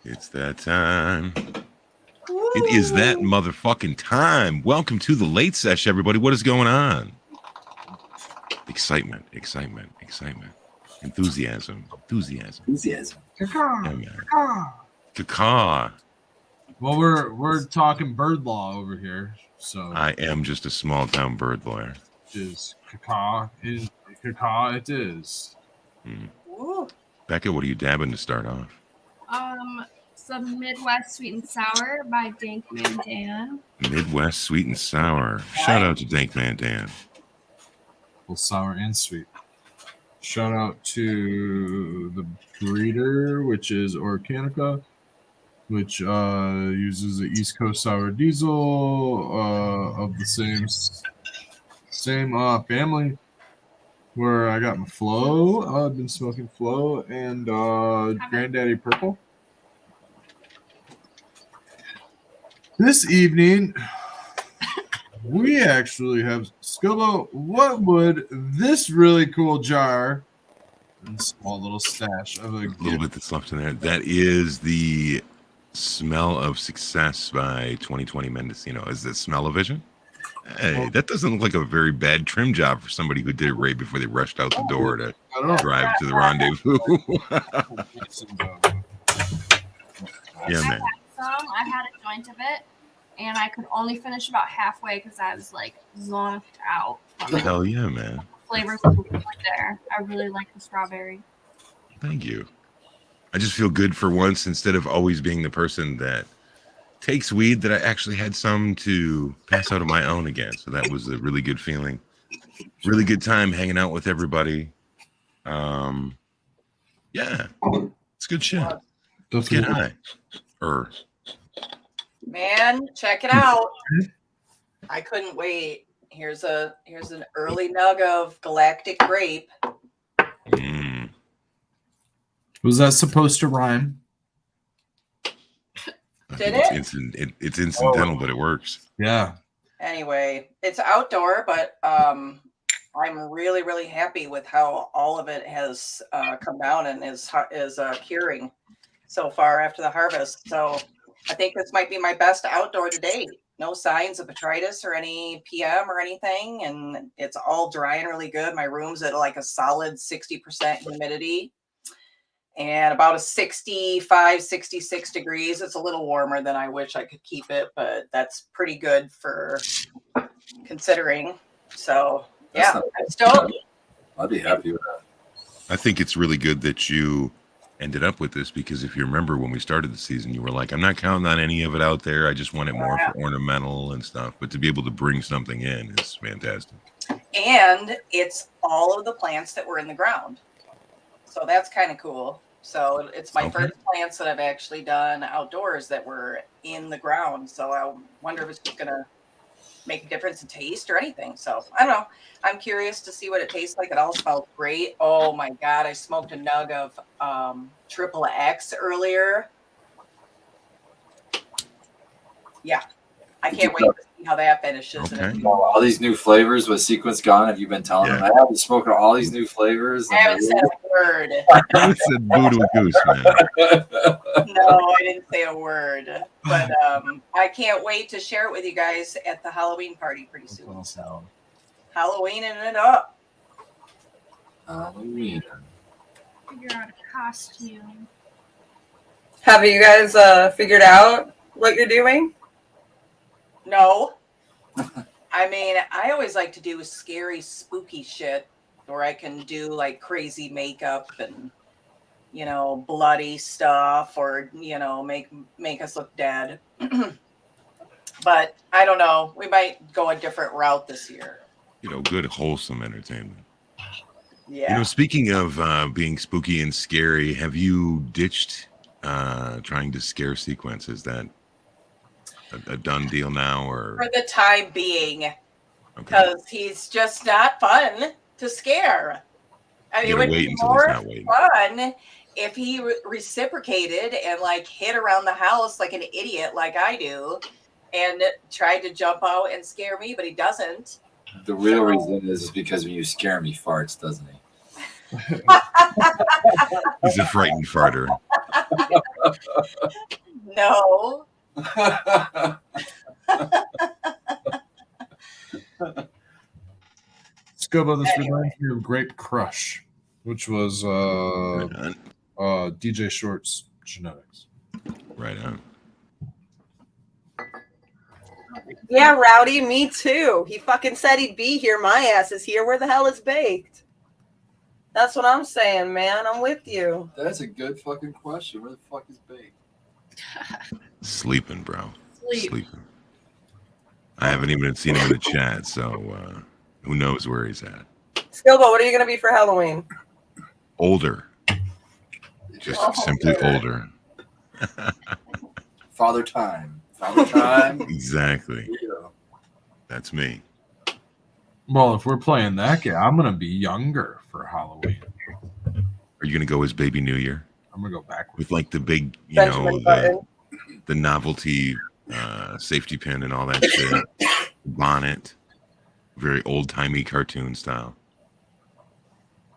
It's that time. It is that motherfucking time. Welcome to the Late Sesh, everybody. What is going on? Excitement. Enthusiasm. Caw. Yeah, man. Caw. Well, we're talking bird law over here, so I am just a small town bird lawyer. is caw. Caw it is. Becca, what are you dabbing to start off? Some Midwest Sweet and Sour by Dank Man Dan. Midwest Sweet and Sour. Shout out to Dank Man Dan. Both sour and sweet. Shout out to the breeder, which is Organica, which uses the East Coast Sour Diesel of the same family where I got my Flow. I've been smoking Flow and Granddaddy Purple. This evening, we actually have Scobo. What would this really cool jar and small little stash of a little bit that's left in there. That is the Smell of Success by 2020 Mendocino. Is it Smell-O-Vision? Hey, that doesn't look like a very bad trim job for somebody who did it right before they rushed out the door to drive to the rendezvous. Yeah, man. I had a joint of it, and I could only finish about halfway because I was like zonked out. Hell yeah, man. Flavors right there. I really like the strawberry. Thank you. I just feel good for once instead of always being the person that takes weed that I actually had some to pass out of my own again. So that was a really good feeling. Really good time hanging out with everybody. Yeah, it's good shit. Let's get high. Man, check it out. I couldn't wait. Here's an early nug of Galactic Grape. Was that supposed to rhyme? Did it? It's incidental, but it works. Yeah. Anyway, it's outdoor, but I'm really, really happy with how all of it has come down and is curing so far after the harvest. So I think this might be my best outdoor to date. No signs of botrytis or any PM or anything, and it's all dry and really good. My room's at like a solid 60% humidity and about a 65, 66 degrees. It's a little warmer than I wish I could keep it, but that's pretty good for considering. So yeah, I'm stoked. I'd be happy with that. I think it's really good that you ended up with this, because if you remember when we started the season, you were like, I'm not counting on any of it out there. I just want it more for ornamental and stuff. But to be able to bring something in is fantastic. And it's all of the plants that were in the ground. So that's kind of cool. So it's my first plants that I've actually done outdoors that were in the ground. So I wonder if it's just going to make a difference in taste or anything. So I don't know. I'm curious to see what it tastes like. It all smells great. Oh my God. I smoked a nug of Triple X earlier. Yeah. I can't wait to see how that finishes. Okay. All these new flavors with Sequence gone. Have you been telling them? I have been smoking all these new flavors. I haven't said a word. I said voodoo goose, man. No, I didn't say a word. But I can't wait to share it with you guys at the Halloween party pretty soon. So Halloweening it up. Halloween. Figure out a costume. Have you guys figured out what you're doing? No. I mean, I always like to do scary, spooky shit where I can do like crazy makeup and, you know, bloody stuff or, you know, make us look dead. But I don't know. We might go a different route this year. You know, good, wholesome entertainment. Yeah. You know, speaking of being spooky and scary, have you ditched trying to scare Sequence? Is that a done deal now, or for the time being? Because he's just not fun to scare. I mean, it would be more fun if he reciprocated and like hid around the house like an idiot, like I do, and tried to jump out and scare me, but he doesn't. The real reason is because when you scare him, he farts, doesn't he? He's a frightened farter. No. Scuba, this reminds me of Grape Crush, which was Right on. DJ Short's genetics. Right on. Yeah, Rowdy, me too. He fucking said he'd be here. My ass is here. Where the hell is baked? That's what I'm saying, man. I'm with you. That's a good fucking question. Where the fuck is Bake? Sleeping, bro. Sleep. Sleeping. I haven't even seen him in the chat, so who knows where he's at. Skilbo, what are you going to be for Halloween? Older. Just simply older. Father Time. Father Time. Exactly. Yeah. That's me. Well, if we're playing that game, I'm going to be younger for Halloween. Are you gonna go as Baby New Year I'm going to go backwards. with like the big, you Benjamin know, Button. the novelty safety pin and all that shit, bonnet, very old timey cartoon style.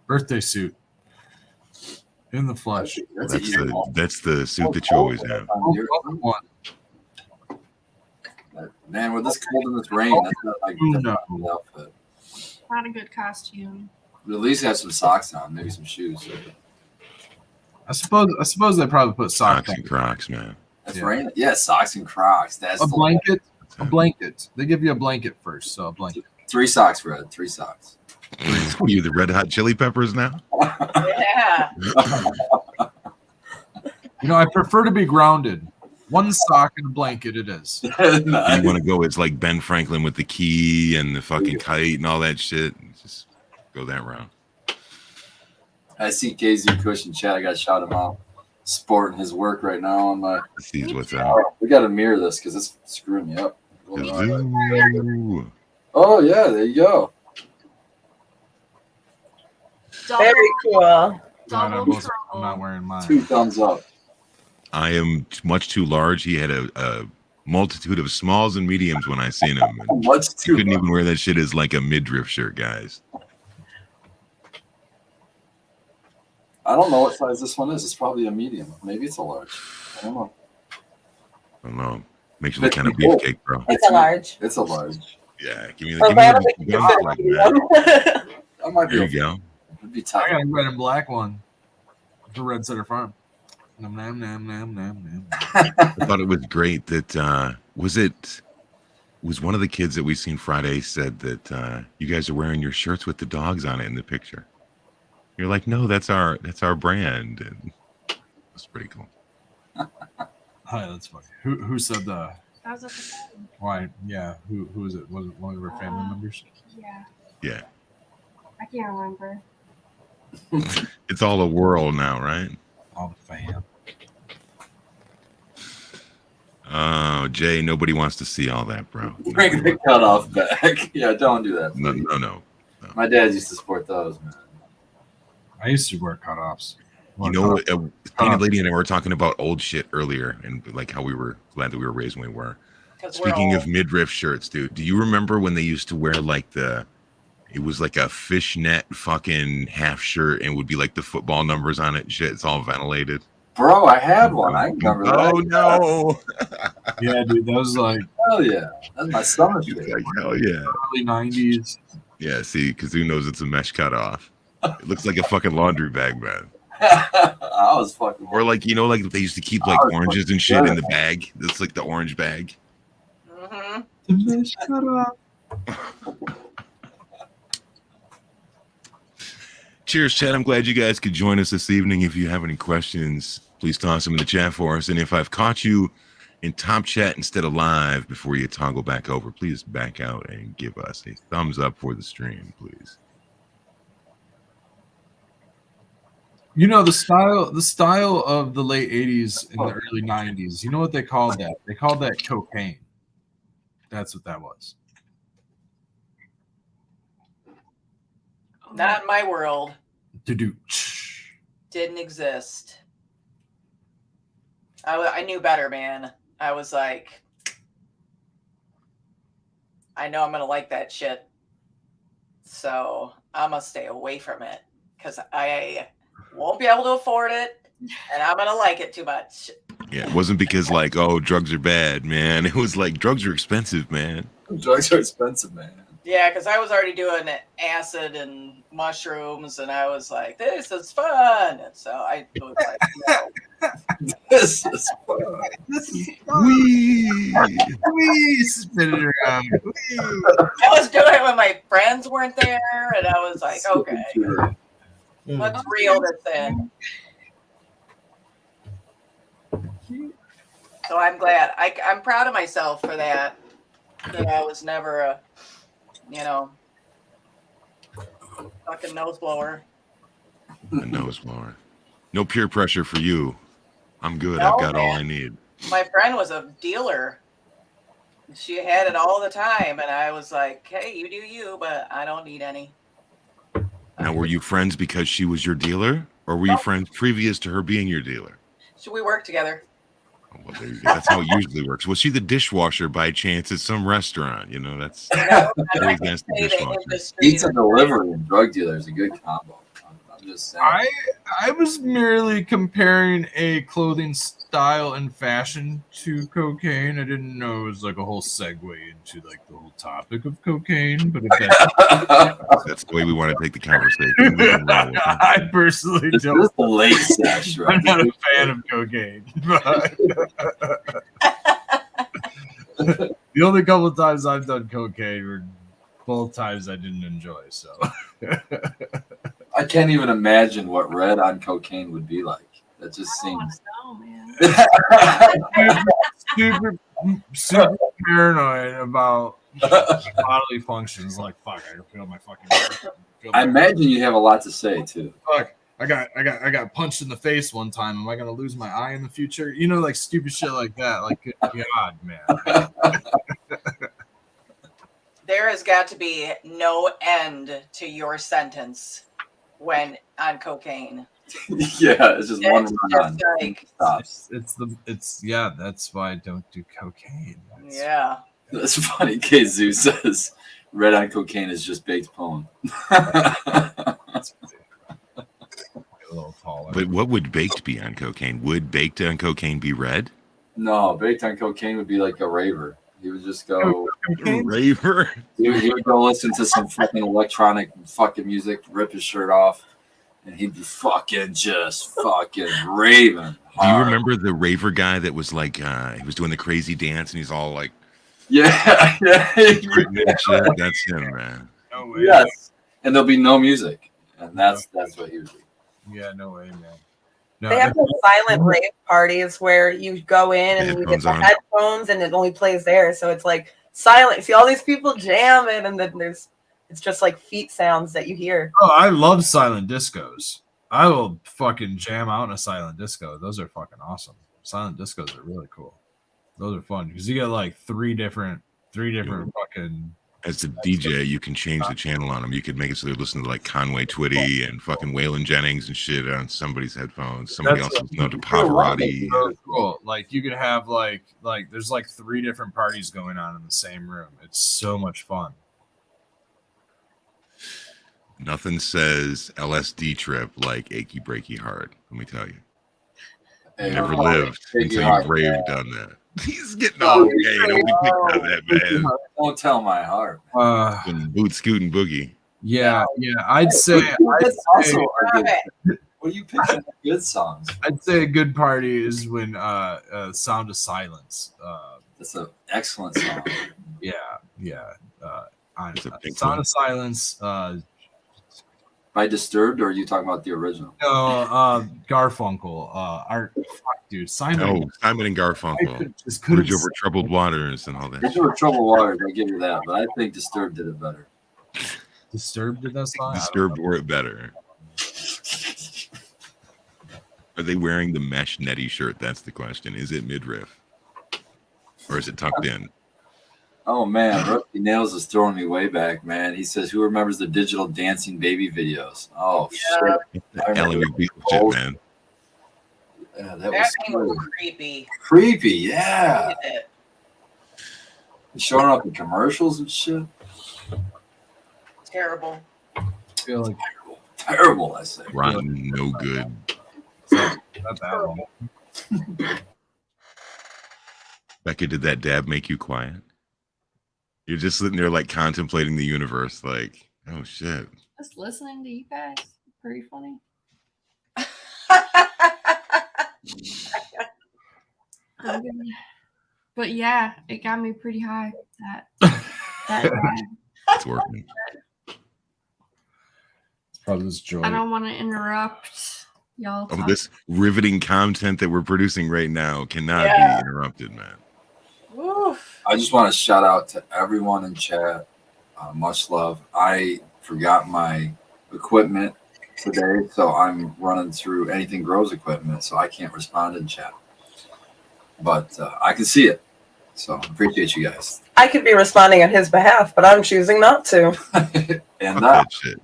Birthday suit. In the flesh. That's easy. That's the suit that you always have. One. Man, with this cold and this rain, that's not like No. the outfit. Not a good costume. But at least have some socks on, maybe some shoes. I suppose they probably put socks Crocs and Crocs, man. That's Yeah. rain. Yeah, socks and Crocs. That's on. the A blanket. They give you a blanket first, so a blanket. 3 socks, Red. 3 socks. What are you, the Red Hot Chili Peppers now? Yeah. You know, I prefer to be grounded. 1 sock and a blanket it is. You want to go as like Ben Franklin with the key and the fucking kite and all that shit. Just go that route. I see KZ Cush in chat. I got to shout him out. Sporting his work right now on my. See what's up. Oh, we got to mirror this because it's screwing me up. Ooh. Oh yeah, there you go. Double, Very cool. God, double I'm not trouble. wearing mine. 2 thumbs up. I am much too large. He had a multitude of smalls and mediums when I seen him. And What's he 2? couldn't even wear that shit as like a midriff shirt, guys. I don't know what size this one is. It's probably a medium. Maybe it's a large. I don't know. I don't know. Makes you look kind of beefcake, bro. It's a large. It's a large. Yeah, give me Okay, I don't think the you gun can like fit a that. medium. That might be. There you go. It'd be I tight. got a red and black one for Red Center Farm. Nom, nom, nom, nom, nom, nom. I thought it was great that was one of the kids that we seen Friday said that you guys are wearing your shirts with the dogs on it in the picture. You're like, no, that's our brand, and that's pretty cool. Hi, that's funny. Who said that? That was at the time. Why? Yeah. Who is it? Was it one of our family members? Yeah. Yeah, I can't remember. it's all a whirl now, right? All the fam. Oh, Jay, nobody wants to see all that, bro. Bring the cutoff back. Yeah, don't do that. No, please. no. My dad used to sport those, man. I used to wear cutoffs. You know, Painted Lady and I were talking about old shit earlier, and like how we were glad that we were raised when we were. 'Cause we're Speaking old. of midriff shirts, dude, do you remember when they used to wear like it was like a fishnet fucking half shirt and would be like the football numbers on it and shit? It's all ventilated. Bro, I had one. I remember that. Oh no! Yeah, dude, that was like Hell yeah. That's my summer It's shit. like, hell yeah. early 90s. Yeah, see, Kazoo knows it's a mesh cutoff. It looks like a fucking laundry bag, man. I was fucking. Or like, you know, like they used to keep like oranges and shit in the bag. It's like the orange bag. Mhm. Cheers, Chad. I'm glad you guys could join us this evening. If you have any questions, please toss them in the chat for us. And if I've caught you in top chat instead of live before you toggle back over, please back out and give us a thumbs up for the stream, please. You know, the style of the late 80s and the early 90s, you know what they called that? They called that cocaine. That's what that was. Not in my world. To-do. Didn't exist. I knew better, man. I was like, I know I'm gonna like that shit, so I'm gonna stay away from it because I won't be able to afford it, and I'm gonna like it too much. Yeah, it wasn't because like, oh, drugs are bad, man. It was like drugs are expensive, man. Drugs are expensive, man. Yeah, because I was already doing acid and mushrooms, and I was like, "This is fun." And so I was like, "No." This is fun. Wee. Wee, spin it around. I was doing it when my friends weren't there, and I was like, "Okay, let's reel this in." So I'm glad. I'm proud of myself for that. That I was never a, fucking nose blower. A nose blower. No peer pressure for you. I'm good. No, I've got all man. I need. My friend was a dealer. She had it all the time, and I was like, "Hey, you do you, but I don't need any." Now, were you friends because she was your dealer, or were you Nope. friends previous to her being your dealer? So we worked together. Oh, well, there you go. That's how it usually works. Was she the dishwasher by chance at some restaurant? That's You know, I'm always not gonna against the say the dishwasher. industry. Pizza delivery and drug dealer is a good combo. I'm just saying. I was merely comparing a clothing style and fashion to cocaine. I didn't know it was like a whole segue into like the whole topic of cocaine. But if That's the way we want to take the conversation. We can roll with it. I personally This don't. is the late sesh, right? I'm not a fan of cocaine. But the only couple of times I've done cocaine were both times I didn't enjoy. So I can't even imagine what red on cocaine would be like. That just I don't want seems. to know, man. super paranoid about bodily functions. Like fuck, I can feel my fucking. I imagine you have a lot to say too. Fuck, I got punched in the face one time. Am I gonna lose my eye in the future? Like stupid shit like that. Like God, man. There has got to be no end to your sentence when on cocaine. Yeah, it's just one It's run just on. like, Stops. It's that's why I don't do cocaine. yeah. That's funny. Kzu says red on cocaine is just baked pone. A little taller. But what would baked be on cocaine? Would baked on cocaine be red? No, baked on cocaine would be like a raver. He would just go. Raver? He would go listen to some fucking electronic fucking music, rip his shirt off, and he'd be fucking raving. Do you hard. remember the raver guy that was like, he was doing the crazy dance and he's all like, Yeah. written and shit? That's him, man. No way. Yes. And there'll be no music. And that's what he would do. Yeah, no way, man. No, They have those silent rave parties where you go in and you get Headphones the on. headphones and it only plays there. So it's like silent. See all these people jamming and then it's just like feet sounds that you hear. Oh, I love silent discos. I will fucking jam out in a silent disco. Those are fucking awesome. Silent discos are really cool. Those are fun because you get like three different fucking. As the DJ, you can change the channel on them. You could make it so they're listening to like Conway Twitty and fucking Waylon Jennings and shit on somebody's headphones. Somebody That's else listening to Pavarotti. So cool. Like you could have like there's like three different parties going on in the same room. It's so much fun. Nothing says LSD trip like achy breaky heart. Let me tell you. Hey, Never oh, lived Biggie until Heart, you've raved man. on that. He's getting all gay. Don't be picking on that, man. Don't tell my heart. And boot scooting boogie. Yeah. I'd say That's also a Stop good, it. what are you picking? Good songs. I'd say a good party is when Sound of Silence. That's an excellent song. Yeah. It's a big Sound one. of Silence. By Disturbed, or are you talking about the original? No, Garfunkel. Dude, Simon. Oh, Simon and Garfunkel. Just Bridge couldn't. over troubled waters and all that. Bridge Over Troubled Waters, I'll give you that, but I think Disturbed did it better. Disturbed did that song. Disturbed or it better. Are they wearing the mesh netty shirt? That's the question. Is it midriff? Or is it tucked in? Oh man, Rusty Nails is throwing me way back, man. He says, "Who remembers the digital dancing baby videos?" Oh Yeah. shit, The Ellen Beatle shit, man. yeah, that That was thing was cool. creepy. Creepy. Yeah, Look at it. showing up in commercials and shit. Terrible. I feel like Terrible essay. Rotten, no good. Not that one. Becca, did that dab make you quiet? You're just sitting there like contemplating the universe, like, oh shit. Just listening to you guys, pretty funny. I'm good. But yeah, it got me pretty high. That It's working. Probably this joy. I don't want to interrupt y'all. Oh, talk. this riveting content that we're producing right now cannot Yeah. be interrupted, man. Oof. I just want to shout out to everyone in chat. Much love. I forgot my equipment today, so I'm running through Anything Grows equipment, so I can't respond in chat. But I can see it, so appreciate you guys. I could be responding on his behalf, but I'm choosing not to. And Fuck that shit.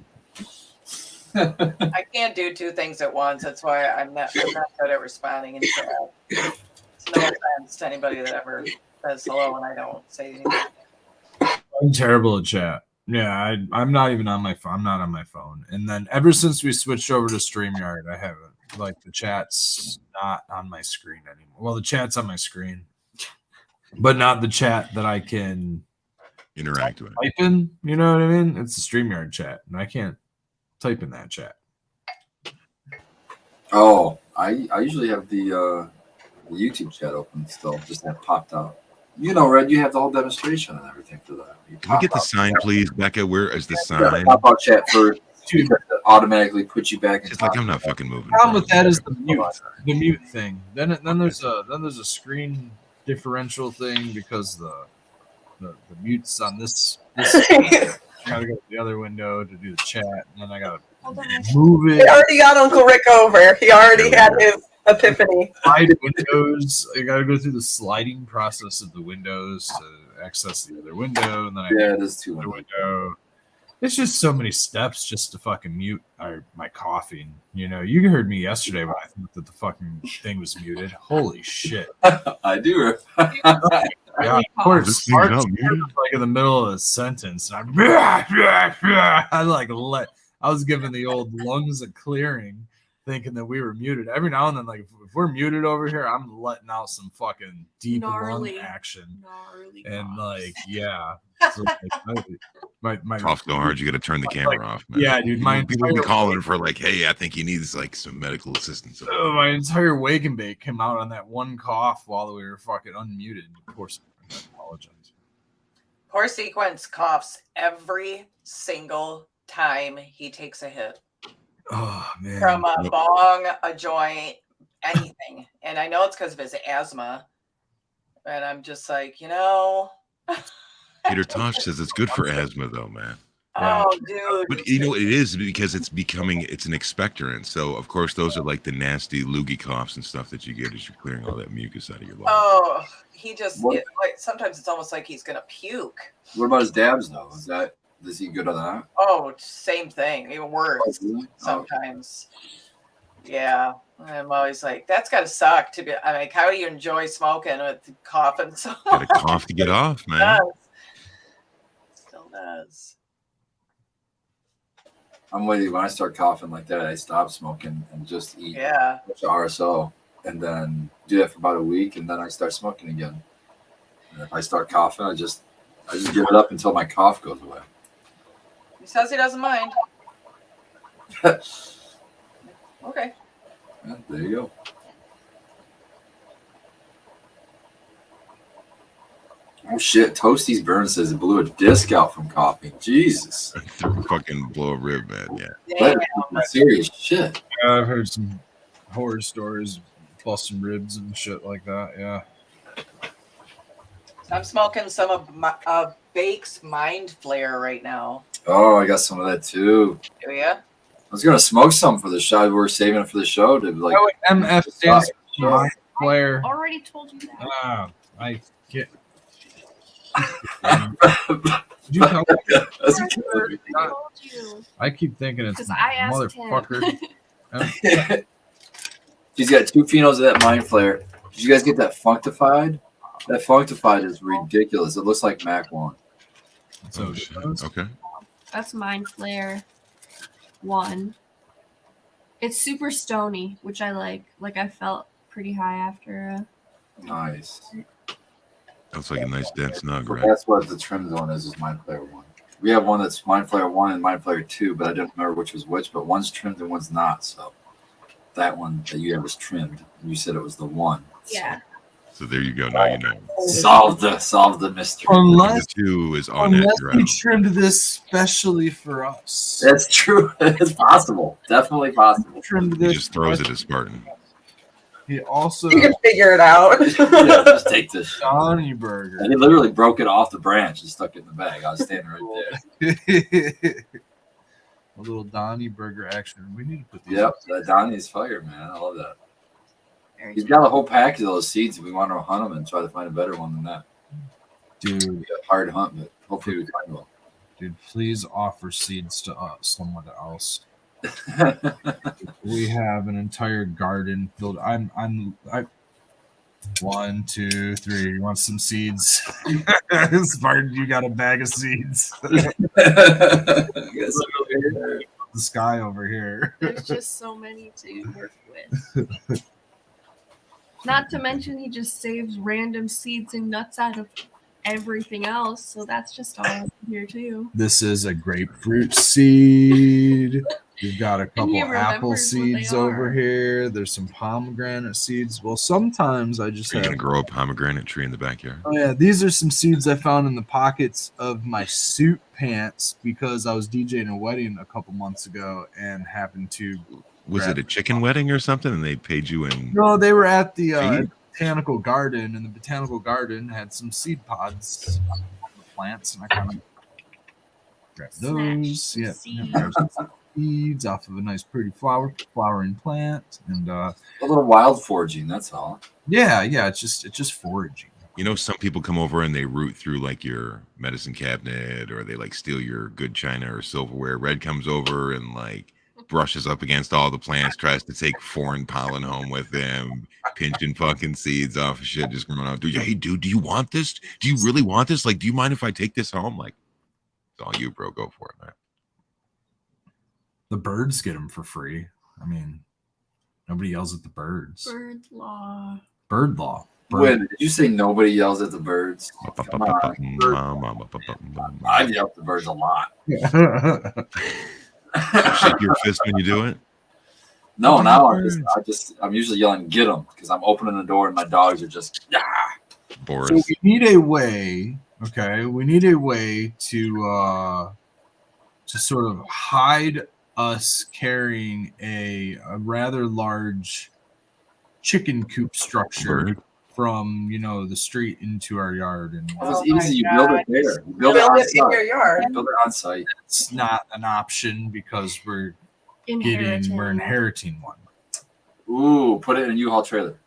I can't do two things at once. That's why I'm not good at responding in chat. It's no offense to anybody that ever says hello and I don't say anything. I'm terrible at chat. Yeah, I'm not even on my phone. I'm not on my phone. And then ever since we switched over to StreamYard, I haven't. Like the chat's not on my screen anymore. Well, the chat's on my screen, but not the chat that I can Interact with. type in. You know what I mean? It's the StreamYard chat, and I can't type in that chat. Oh, I usually have the YouTube chat open still, just that popped out. You know, Red, you have the whole demonstration and everything for that. Can we get the sign, please, Becca? Where is the Yeah, sign? pop out chat first. It automatically puts you back in. It's like I'm not fucking moving. The problem with that is the mute thing. Then there's a screen differential thing because the mute's on this. I gotta go to the other window to do the chat, and then I gotta Hold on. move He it. already got Uncle Rick over. He already had his epiphany. Slide windows. I gotta go through the sliding process of the windows to access the other window, and then I Yeah, it is too. other window. It's just so many steps just to fucking mute my coughing. You know, you heard me yesterday when I thought that the fucking thing was muted. Holy shit! I do. Yeah, of course. This thing's Mark's not muted? like in the middle of a sentence, and I was giving the old lungs a clearing, thinking that we were muted. Every now and then, like if we're muted over here, I'm letting out some fucking deep Gnarly. lung action, Gnarly and coughs. like yeah, so, like, my Cough so hard you got to turn the camera off, man. yeah, dude, my People be entire calling for like, hey, I think he needs like some medical assistance. Oh, my entire wake and bake came out on that one cough while we were fucking unmuted. Of course, I apologize. Poor Sequence coughs every single time he takes a hit. Oh man, From a bong, a joint, anything. And I know it's because of his asthma. And I'm just like, Peter Tosh says it's good for asthma, though, man. Yeah. oh, dude. But you know, it is because it's an expectorant. So of course, those are like the nasty loogie coughs and stuff that you get as you're clearing all that mucus out of your lungs. Oh, he just, What? sometimes it's almost like he's going to puke. What about his dabs though? Is he good on that? Oh, same thing, even worse Oh, really? Oh, sometimes. Yeah, I'm always like, that's got to suck to be. I'm like, how do you enjoy smoking with coughing so Got much? to cough to get off, It man. does. Still does. I'm waiting. When I start coughing like that, I stop smoking and just eat Yeah. a bunch of RSO, and then do that for about a week, and then I start smoking again. And if I start coughing, I just give it up until my cough goes away. He says he doesn't mind. Okay. Yeah, there you go. Oh shit! Toasty's Burn says it blew a disc out from coughing. Jesus, Fucking blow a rib, man. Yeah. Damn. that's serious shit. I've heard some horror stories, busting ribs and shit like that. Yeah. I'm smoking some of Bake's Mind Flare right now. Oh, I got some of that too. Do you? I was gonna smoke some for the show. We were saving it for the show to like. Oh, MF stands for Mind Flare. Already told you that. Ah, I get. Did you tell me? That's I killing me. told you. I keep thinking it's 'Cause I asked motherfucker. She's got 2 phenos of that Mind Flare. Did you guys get that Functified? That Functified is ridiculous. It looks like Mac 1. So Oh, shit. Okay. That's Mind Flare 1. It's super stony, which I like. Like I felt pretty high after. Nice. That's like a nice dense nug, So right? that's what the trim zone is Mind Flayer 1. We have one that's Mind Flayer 1 and Mind Flayer 2, but I don't remember which was which, but one's trimmed and one's not. So that one that you have was trimmed. You said it was the one. Yeah. So there you go. Now you know. Solve the mystery. The Unless 2 is on that unless we route. trimmed this specially for us. That's true. It's possible. Definitely possible. Trimmed He this. just throws it at Spartan. He also You can figure it out. Yeah, just take this. Donnie Burger. And he literally broke it off the branch and stuck it in the bag. I was standing right there. A little Donnie Burger action. We need to put these. Yep, that Donnie's fire, man. I love that. Very He's got a whole package of those seeds. If we want to hunt them and try to find a better one than that. Dude, It'll be a hard hunt, but hopefully we find one. dude, please offer seeds to someone else. We have an entire garden filled. I 1, 2, 3. You want some seeds? Spartan, you got a bag of seeds. Yes. The sky over here. There's just so many to work with. Not to mention, he just saves random seeds and nuts out of everything else, so that's just all here too. This is a grapefruit seed. We've got a couple he apple remembers what they seeds over are. here. There's some pomegranate seeds. Well, sometimes I just Are you have. gonna grow a pomegranate tree in the backyard? Oh yeah, these are some seeds I found in the pockets of my suit pants because I was DJing a wedding a couple months ago and happened to. Was it a chicken wedding or something? And they paid you in? No, they were at the Seed? botanical garden, and the botanical garden had some seed pods on the plants, and I kind of grabbed those. Snatched some Yeah, seeds. grabbed some seeds off of a nice, pretty flowering plant, and A little wild foraging, that's all. yeah, it's just foraging. You know, some people come over and they root through like your medicine cabinet, or they like steal your good china or silverware. Red comes over and like brushes up against all the plants, tries to take foreign pollen home with him, pinching fucking seeds off of shit, just going out. Hey, dude, do you want this? Do you really want this? Like, do you mind if I take this home? Like, it's all you, bro. Go for it, man. The birds get them for free. I mean, nobody yells at the birds. Bird law. Bird law. When did you say nobody yells at the birds? Come on. I yell at the birds a lot. Shake your fist when you do it. No, now I'm usually yelling, get them, because I'm opening the door and my dogs are just, yeah. Boris. So we need a way, okay? We need a way to sort of hide us carrying a rather large chicken coop structure Bird. from the street into our yard, and Well, it's Oh my easy. You build it God. there. You Build build it on it in your site. yard. Build it on site. it's not an option because we're Inheriting. inheriting one. Ooh, put it in a U-Haul trailer.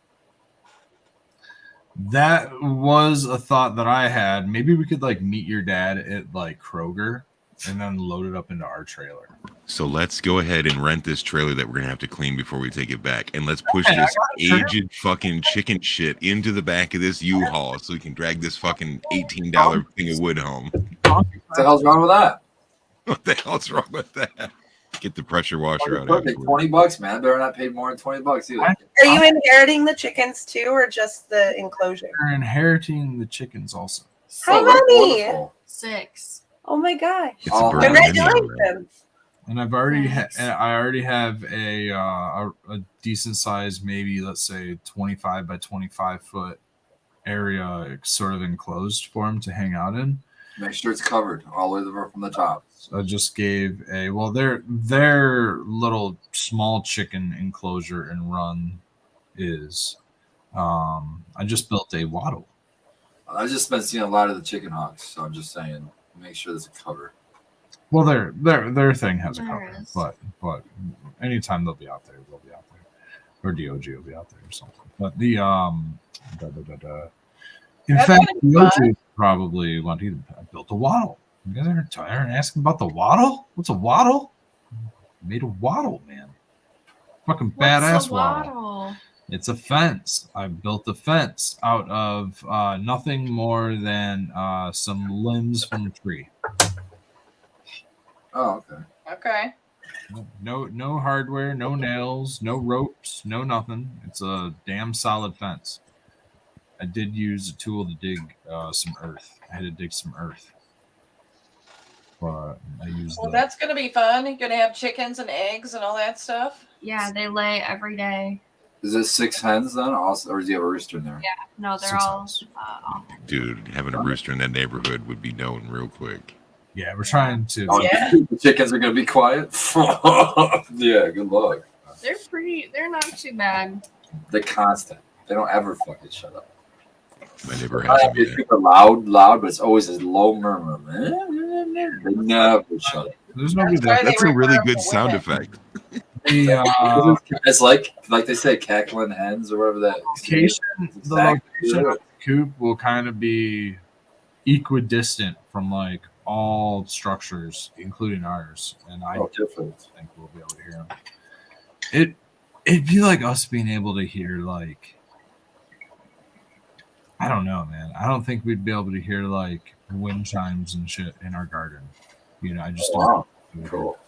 That was a thought that I had. Maybe we could like meet your dad at like Kroger and then load it up into our trailer. So let's go ahead and rent this trailer that we're gonna have to clean before we take it back, and let's push Hey, I this got a trailer. aged fucking chicken shit into the back of this U-Haul so we can drag this fucking $18 thing of wood home. What the hell's wrong with that? What the hell's wrong with that? Get the pressure washer out. Perfect. afterwards. $20, man. Better not pay more than $20 either. I- Are you inheriting the chickens too, or just the enclosure? We're inheriting the chickens also. How that's many? wonderful. 6. Oh my gosh! It's a Oh, burden anyhow, right? Congratulations! And I've already Thanks. I already have a decent size, maybe let's say 25 by 25 foot area sort of enclosed for him to hang out in. Make sure it's covered all the way from the top. So I just gave their little small chicken enclosure and run is I just built a wattle. I've just been seeing a lot of the chicken hawks, so I'm just saying, make sure there's a cover. Well, their thing has a There cover, is. but anytime they'll be out there, or DOG will be out there or something. But the in That's fact, gonna be DOG probably I built a wattle. You guys aren't asking about the wattle? What's a wattle? I made a wattle, man. Fucking badass What's a wattle. waddle? It's a fence. I built a fence out of nothing more than some limbs from a tree. Oh, okay. Okay. No hardware, no nails, no ropes, no nothing. It's a damn solid fence. I did use a tool to dig some earth. I had to dig some earth. But I used Well, that's going to be fun. You're going to have chickens and eggs and all that stuff. Yeah, they lay every day. Is it 6 hens then, also, or do you have a rooster in there? Yeah, no, they're 6 all. hens. Dude, having a rooster in that neighborhood would be known real quick. Yeah, we're trying to. Oh, Yeah. the chickens are gonna be quiet. Yeah, good luck. They're not too bad. They're constant. They don't ever fucking shut up. My neighbor has them. It's Yeah. super loud, but it's always a low murmur. They never shut up. There's nobody That's why there. they That's a really require good the sound women. effect. The It's like they say, cackling hens or whatever that. location, the Exactly. location of the coop will kind of be equidistant from like all structures, including ours, and I Oh, different. think we'll be able to hear them. It'd be like us being able to hear like, I don't know, man. I don't think we'd be able to hear like wind chimes and shit in our garden. You know, I just don't. Wow, think we would. cool.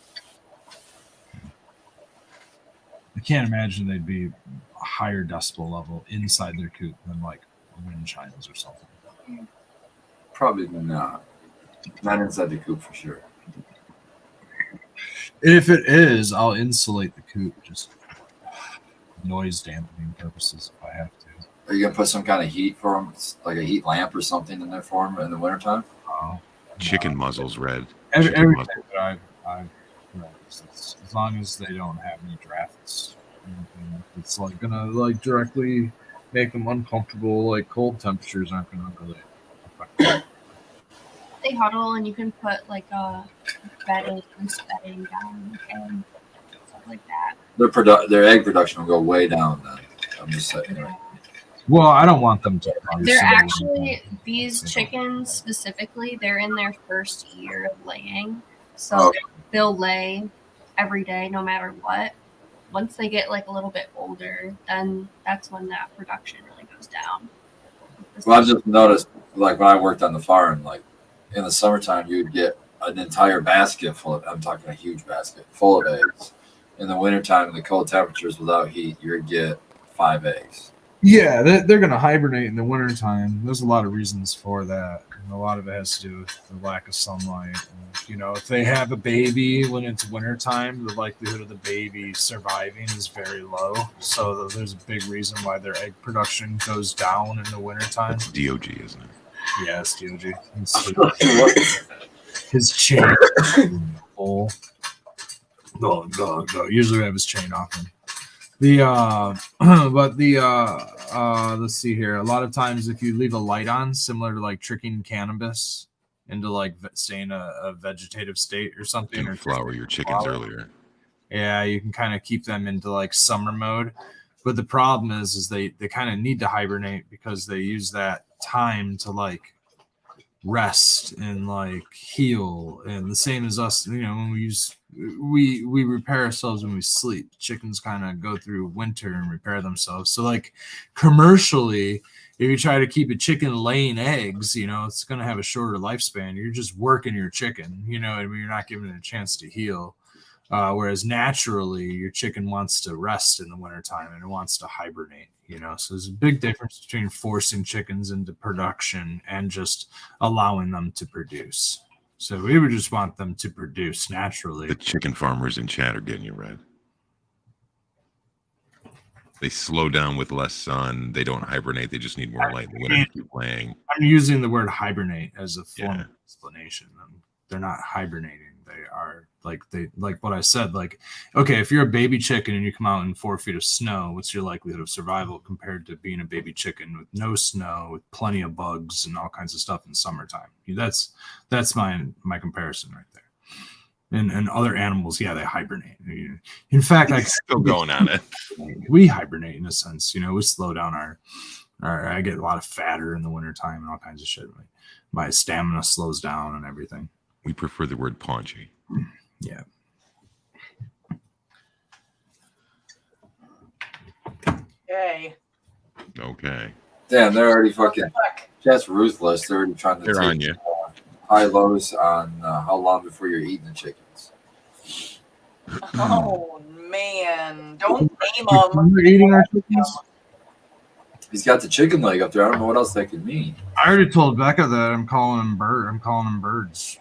I can't imagine they'd be a higher decibel level inside their coop than like wind chimes or something. Probably not. Not inside the coop for sure. If it is, I'll insulate the coop just noise dampening purposes if I have to. Are you gonna put some kind of heat for them, like a heat lamp or something in there for them in the wintertime? Chicken muzzles, Red. Everything Chicken muzzle. that I've read, as long as they don't have any drafts, it's like gonna like directly make them uncomfortable. Like cold temperatures aren't gonna really affect them. They huddle, and you can put like a bedding, loose bedding down and stuff like that. Their egg production will go way down then. I'm just saying. Right? Well, I don't want them to. They're actually, these chickens specifically, they're in their first year of laying. So Oh. they'll lay every day no matter what. Once they get like a little bit older, then that's when that production really goes down. Well, I just noticed, like when I worked on the farm, like in the summertime, you'd get an entire basket full of. I'm talking a huge basket full of eggs. In the wintertime, in the cold temperatures without heat, you'd get 5 eggs. Yeah, they're going to hibernate in the wintertime. There's a lot of reasons for that. And a lot of it has to do with the lack of sunlight. And, you know, if they have a baby when it's wintertime, the likelihood of the baby surviving is very low. So there's a big reason why their egg production goes down in the wintertime. It's DOG, isn't it? Yeah, it's DOG. His chain full. No. Usually we have his chain off him. Let's see here. A lot of times if you leave a light on, similar to like tricking cannabis into like staying a vegetative state or something, Didn't or flower your chickens flower. earlier. Yeah, you can kind of keep them into like summer mode. But the problem is they kind of need to hibernate because they use that time to like rest and like heal. And the same as us, you know, when we repair ourselves when we sleep. Chickens kind of go through winter and repair themselves. So like commercially, if you try to keep a chicken laying eggs, you know, it's going to have a shorter lifespan. You're just working your chicken, you know, and you're not giving it a chance to heal. Whereas naturally, your chicken wants to rest in the wintertime and it wants to hibernate, you know. So there's a big difference between forcing chickens into production and just allowing them to produce. So we would just want them to produce naturally. The chicken farmers in chat are getting you, Red. They slow down with less sun. They don't hibernate. They just need more light in the winter to keep laying. I'm using the word hibernate as a form Yeah. of explanation. They're not hibernating. They are like what I said. Like, okay, if you're a baby chicken and you come out in 4 feet of snow, what's your likelihood of survival compared to being a baby chicken with no snow, with plenty of bugs and all kinds of stuff in summertime? That's my comparison right there. And other animals, yeah, they hibernate. In fact, Still going on it. we hibernate in a sense. You know, we slow down our I get a lot of fatter in the wintertime and all kinds of shit. My stamina slows down and everything. We prefer the word paunchy. Yeah. Yay. Okay. Damn, they're already fucking. Fuck. That's ruthless. They're already trying to They're take on you. high lows on how long before you're eating the chickens. Oh man! Don't name them. We're eating our chickens. He's got the chicken leg up there. I don't know what else that could mean. I already told Becca that I'm calling them birds.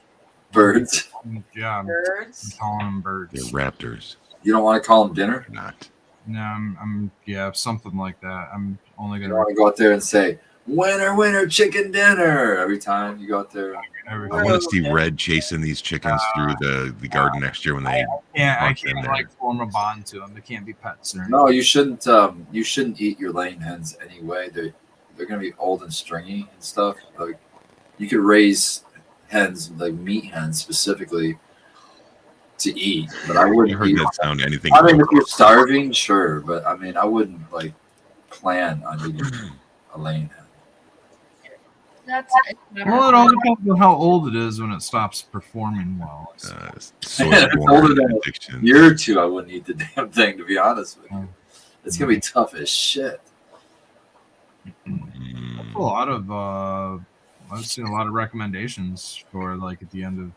Birds. Yeah, I'm Birds. calling them They're birds. raptors. You don't want to call them dinner? They're not. No, I'm yeah, something like that. I'm only You gonna don't want to go out there and say, winner, winner, chicken dinner every time you go out there. every I want to see Red chasing these chickens through the garden next year when they. I Mark them can't there. like form a bond to them. They can't be pets or No, you shouldn't. You shouldn't eat your laying hens anyway. They're gonna be old and stringy and stuff. Like you could raise hens, like meat hens specifically, to eat, but I You wouldn't heard eat. that sound? Anything? I mean, if you're starving, sure, but I mean, I wouldn't like plan on eating a laying hen. That's Well, it all depends on how old it is when it stops performing well. Soil-borne Older than a addictions. year or two, I wouldn't eat the damn thing. To be honest with you, it's gonna be tough as shit. Mm. A lot of I've seen a lot of recommendations for like at the end of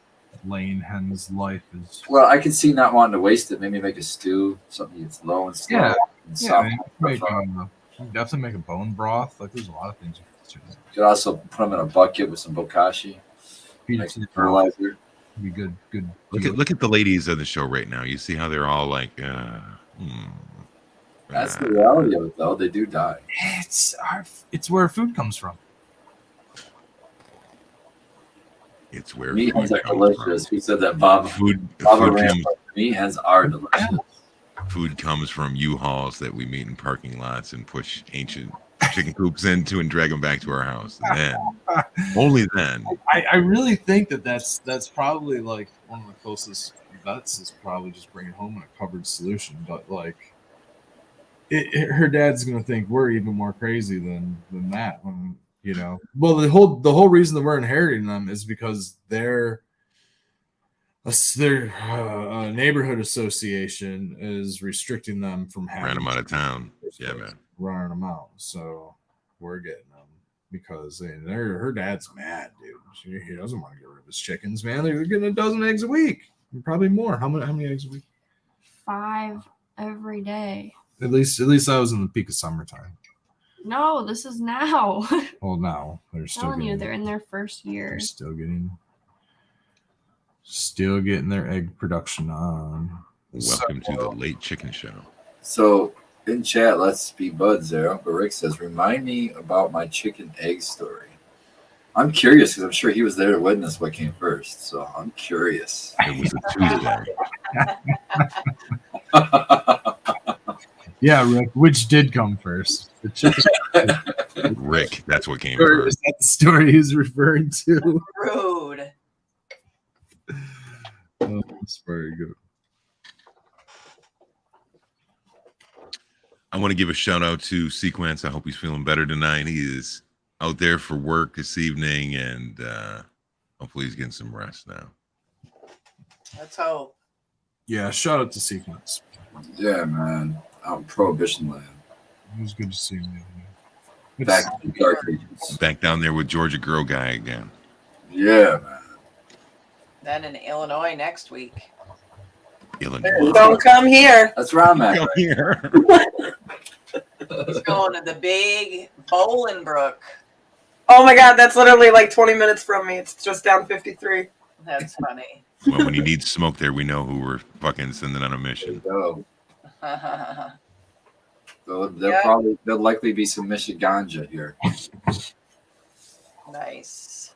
laying hen's life is Well, I can see not wanting to waste it. Maybe make a stew, something that's low and slow. Yeah. And yeah, soft. you can definitely make a bone broth. Like there's a lot of things you can do. You could also put them in a bucket with some bokashi, Feed make it to some the fertilizer. be good. Look at the ladies on the show right now. You see how they're all like. That's the reality of it, though. They do die. It's where food comes from. It's where Meat food hens are comes delicious. Who said that, Bob? Food Baba comes, Rambo. Meat hens are delicious. food comes from U-Hauls that we meet in parking lots and push ancient chicken coops into and drag them back to our house. And then, only then. I really think that's probably like one of the closest bets is probably just bringing home in a covered solution. But like, her dad's gonna think we're even more crazy than that. When you know, well, the whole reason that we're inheriting them is because their neighborhood association is restricting them from having Ran them out of town. Yeah, man. running them out. So we're getting them because her dad's mad, dude. He doesn't want to get rid of his chickens, man. They're getting a dozen eggs a week, probably more. How many eggs a week? 5 every day. At least that was in the peak of summertime. No, this is now. Well, now they're I'm still telling you, getting, they're in their first year. they're still getting their egg production on. Welcome to the Late Chicken Show. So in chat, let's be buds there. Uncle Rick says, remind me about my chicken egg story. I'm curious because I'm sure he was there to witness what came first. So I'm curious. It was a Tuesday. Yeah, Rick, which did come first? The chicken. Rick, that's what came Or first. is that the story he's referring to? Rude. Oh, that's very good. I want to give a shout out to Sequence. I hope he's feeling better tonight. He is out there for work this evening, and hopefully he's getting some rest now. Let's hope. Yeah, shout out to Sequence. Yeah, man. Out in Prohibition Land. It was good to see him. Back to the dark ages. Back down there with Georgia Girl Guy again. Yeah, man. Then in Illinois next week. Illinois. Don't come here. That's where I'm at. Come here. He's going to the big Bolingbrook. Oh my god, that's literally like 20 minutes from me. It's just down 53. That's funny. Well, when he needs smoke there, we know who we're fucking sending on a There you mission. go. There'll Yeah. there'll likely be some Michiganja here. Nice.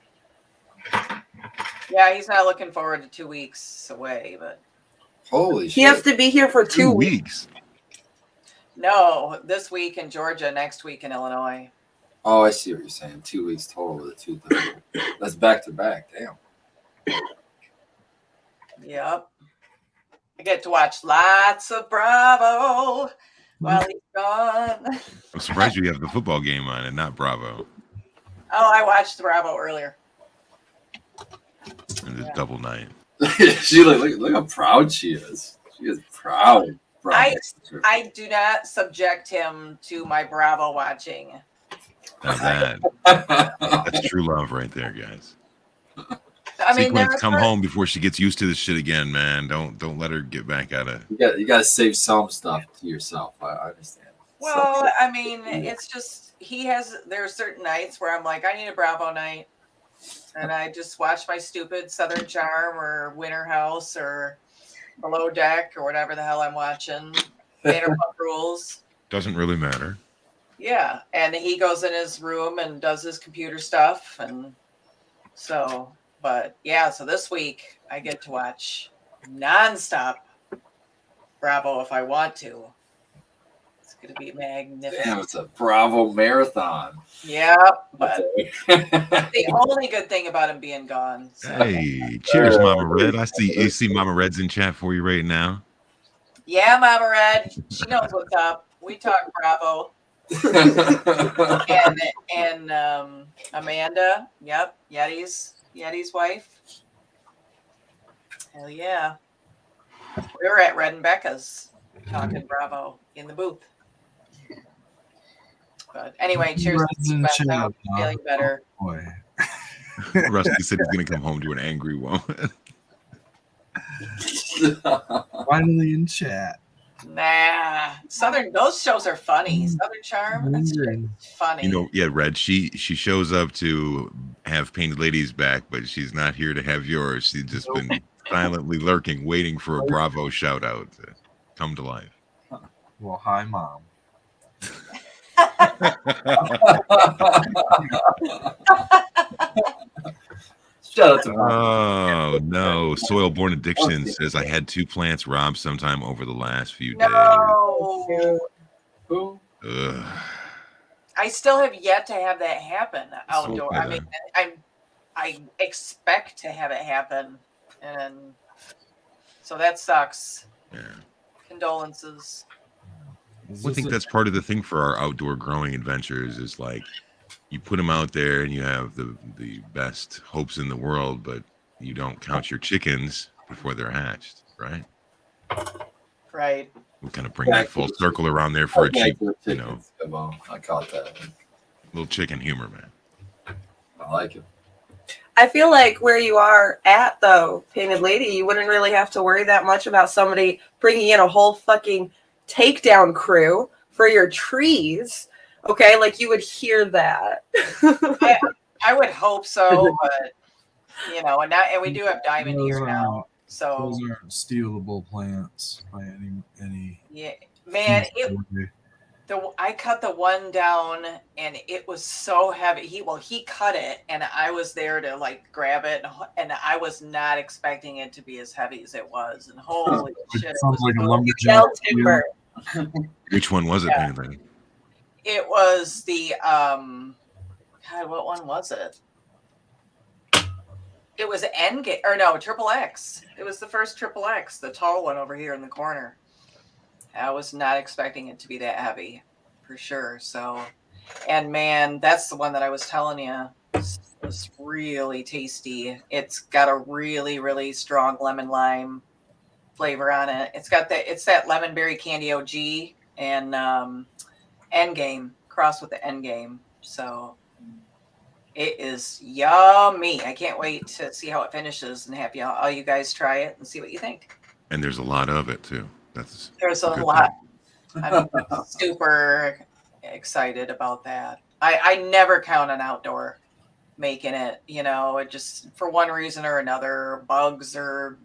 Yeah, he's not looking forward to 2 weeks away, but Holy He shit. has to be here for 2 weeks. no, this week in Georgia, next week in Illinois. Oh, I see what you're saying. 2 weeks total with a 2:30. That's back to back. Damn. Yep. I get to watch lots of Bravo while he's gone. I'm surprised you have the football game on and not Bravo. Oh, I watched the Bravo earlier. And it's Yeah. double night. She look how proud she is. She is proud. I do not subject him to my Bravo watching. Now that's true love right there, guys. I mean, Sequence, there's come home before she gets used to this shit again, man. Don't let her get back at it. You got to save some stuff to yourself. I understand. Well, I mean, it's just there are certain nights where I'm like, I need a Bravo night, and I just watch my stupid Southern Charm or Winter House or Below Deck or whatever the hell I'm watching. Vanderpump Rules. Doesn't really matter. Yeah, and he goes in his room and does his computer stuff, and so. But yeah, so this week I get to watch nonstop Bravo if I want to. It's going to be magnificent. Damn, it's a Bravo marathon. Yeah, but the only good thing about him being gone. So. Hey, cheers, Mama Red. You see Mama Red's in chat for you right now. Yeah, Mama Red. She knows what's up. We talk Bravo. and Amanda. Yep, Yeti's wife. Hell yeah. We were at Red and Becca's talking Bravo in the booth. But anyway, cheers. I'm feeling better. Oh, boy. Rusty said he's going to come home to an angry woman. Finally in chat. Nah, those shows are funny. Southern Charm, that's funny. You know, yeah, Red. She shows up to have Painted Ladies back, but she's not here to have yours. She's just been silently lurking, waiting for a Bravo shout out to come to life. Well, hi, Mom. Shout out to Oh no! Soil-born addiction says I had 2 plants robbed sometime over the last few days. No. who? Ugh. I still have yet to have that happen outdoor. So I mean, I expect to have it happen, and so that sucks. Yeah. Condolences. I think that's part of the thing for our outdoor growing adventures is like you put them out there and you have the best hopes in the world, but you don't count your chickens before they're hatched, right? Right. We kind of bring that full circle around there for a cheap, you know, Well, I caught that. little chicken humor, man. I like it. I feel like where you are at, though, Painted Lady, you wouldn't really have to worry that much about somebody bringing in a whole fucking takedown crew for your trees. Okay, like you would hear that. I would hope so, but you know, and we do have Diamond here now, so Those aren't stealable plants by any. yeah, man. I cut the one down, and it was so heavy. He cut it, and I was there to like grab it, and I was not expecting it to be as heavy as it was. And holy shit, it Sounds was like a so- lumberjack. timber. Which one was it, Yeah. Painted Lady? It was the God, what one was it? It was Endgame, or no, Triple X. It was the first Triple X, the tall one over here in the corner. I was not expecting it to be that heavy, for sure. So, and man, that's the one that I was telling you was really tasty. It's got a really, really strong lemon lime flavor on it. It's that lemon berry candy OG and Endgame crossed with the Endgame. So it is yummy. I can't wait to see how it finishes and have all you guys try it and see what you think. And there's a lot of it too. There's a good lot. I'm super excited about that. I never count on outdoor making it, you know, it just for one reason or another, bugs or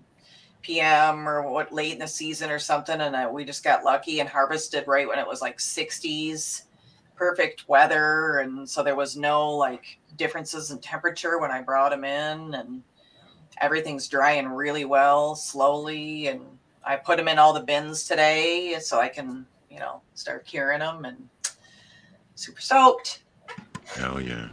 PM or what late in the season or something. And we just got lucky and harvested right when it was like 60s, perfect weather. And so there was no like differences in temperature when I brought them in, and everything's drying really well, slowly. And I put them in all the bins today so I can, you know, start curing them, and super stoked. Hell yeah.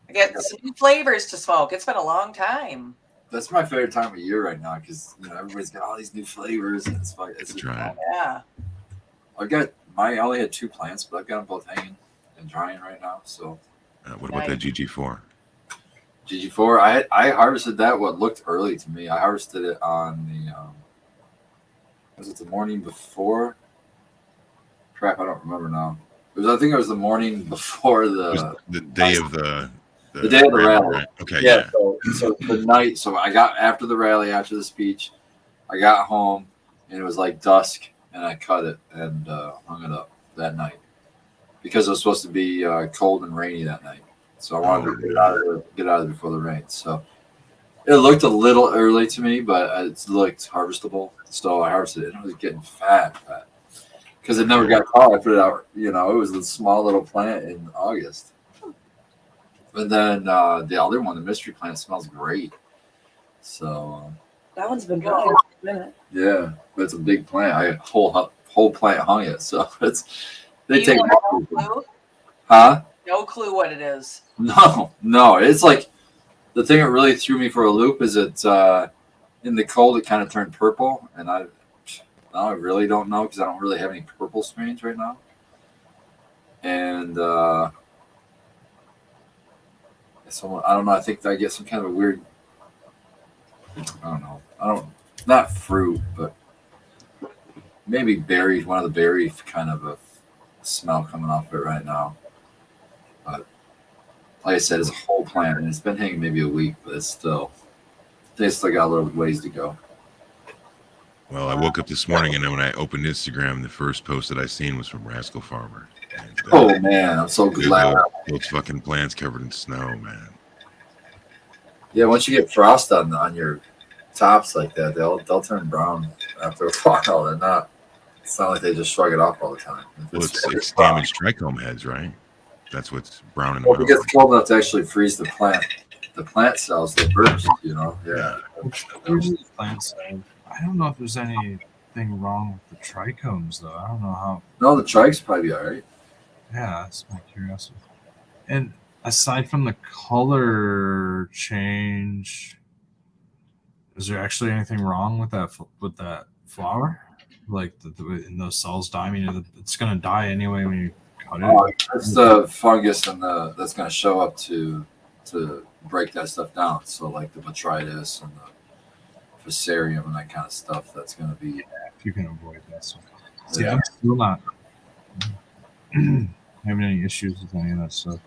I get some new flavors to smoke. It's been a long time. That's my favorite time of year right now because you know everybody's got all these new flavors and it's fun. It's Right. Yeah. I only had 2 plants, but I've got them both hanging and drying right now. So What about that GG4? GG4, I harvested that what looked early to me. I harvested it on the was it the morning before? Crap, I don't remember now. I think it was the morning before It was the day of the The day of the rally. Right? Okay, Yeah. So the night. So I got after the rally, after the speech, I got home and it was like dusk, and I cut it and hung it up that night because it was supposed to be cold and rainy that night. So I wanted to get out of there before the rain. So it looked a little early to me, but it looked harvestable. So I harvested it, and it was getting fat because it never got tall. I put it out. It was a small little plant in August. But then the other one, the mystery plant, smells great. So That one's been dry for a minute. yeah, but it's a big plant. I whole plant hung it, so they You take have no clue? huh? No clue what it is. No, it's like the thing that really threw me for a loop is it in the cold it kind of turned purple, and I really don't know because I don't really have any purple strains right now, and so I don't know. I think I get some kind of a weird. I don't not fruit, but maybe berries. One of the berries kind of a smell coming off it right now. But like I said, it's a whole plant, and it's been hanging maybe a week, but they still got a little ways to go. Well, I woke up this morning, and then when I opened Instagram, the first post that I seen was from Rascal Farmer. And, Oh man, I'm so glad. Those fucking plants covered in snow, man. Yeah, once you get frost on your tops like that, they'll turn brown after a while. They're not. It's not like they just shrug it off all the time. Well, it's damaged trichome heads, right? That's what's brown in the Well, if it middle. gets cold enough to actually freeze the plant cells, they burst. Yeah. Plants. I don't know if there's anything wrong with the trichomes, though. I don't know how. No, the trikes probably all right. Yeah, that's my curiosity. And aside from the color change, is there actually anything wrong with that flower? Like in those cells die? I mean, it's gonna die anyway when you cut it. It's the fungus and that's going to show up to break that stuff down. So like the botrytis and the fusarium and that kind of stuff. That's going to be. If you can avoid that stuff. See, I'm still not having any issues with any of that stuff.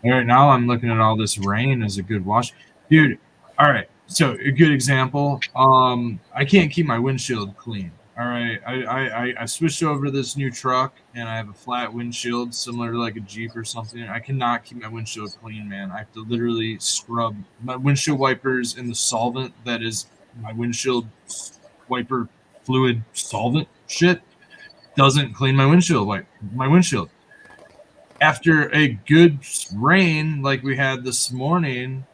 All right, now I'm looking at all this rain as a good wash, dude. All right, so a good example. I can't keep my windshield clean. All right, I switched over to this new truck, and I have a flat windshield, similar to like a Jeep or something. I cannot keep my windshield clean, man. I have to literally scrub my windshield wipers in the solvent that is my windshield wiper fluid solvent shit. Doesn't clean my windshield. After a good rain like we had this morning,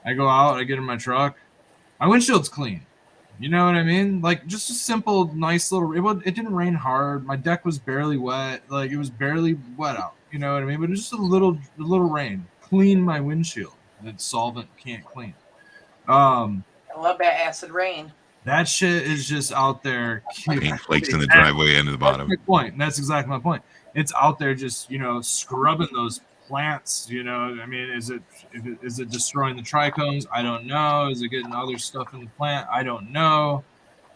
I go out, I get in my truck, my windshield's clean. You know what I mean? Like just a simple, nice little. It didn't rain hard. My deck was barely wet. Like it was barely wet out. You know what I mean? But it was just a little rain. Clean my windshield. That solvent can't clean. I love that acid rain. That shit is just out there. Paint flakes in the driveway and to the bottom. That's my point. That's exactly my point. It's out there just, scrubbing those plants, I mean, is it destroying the trichomes? I don't know. Is it getting other stuff in the plant? I don't know.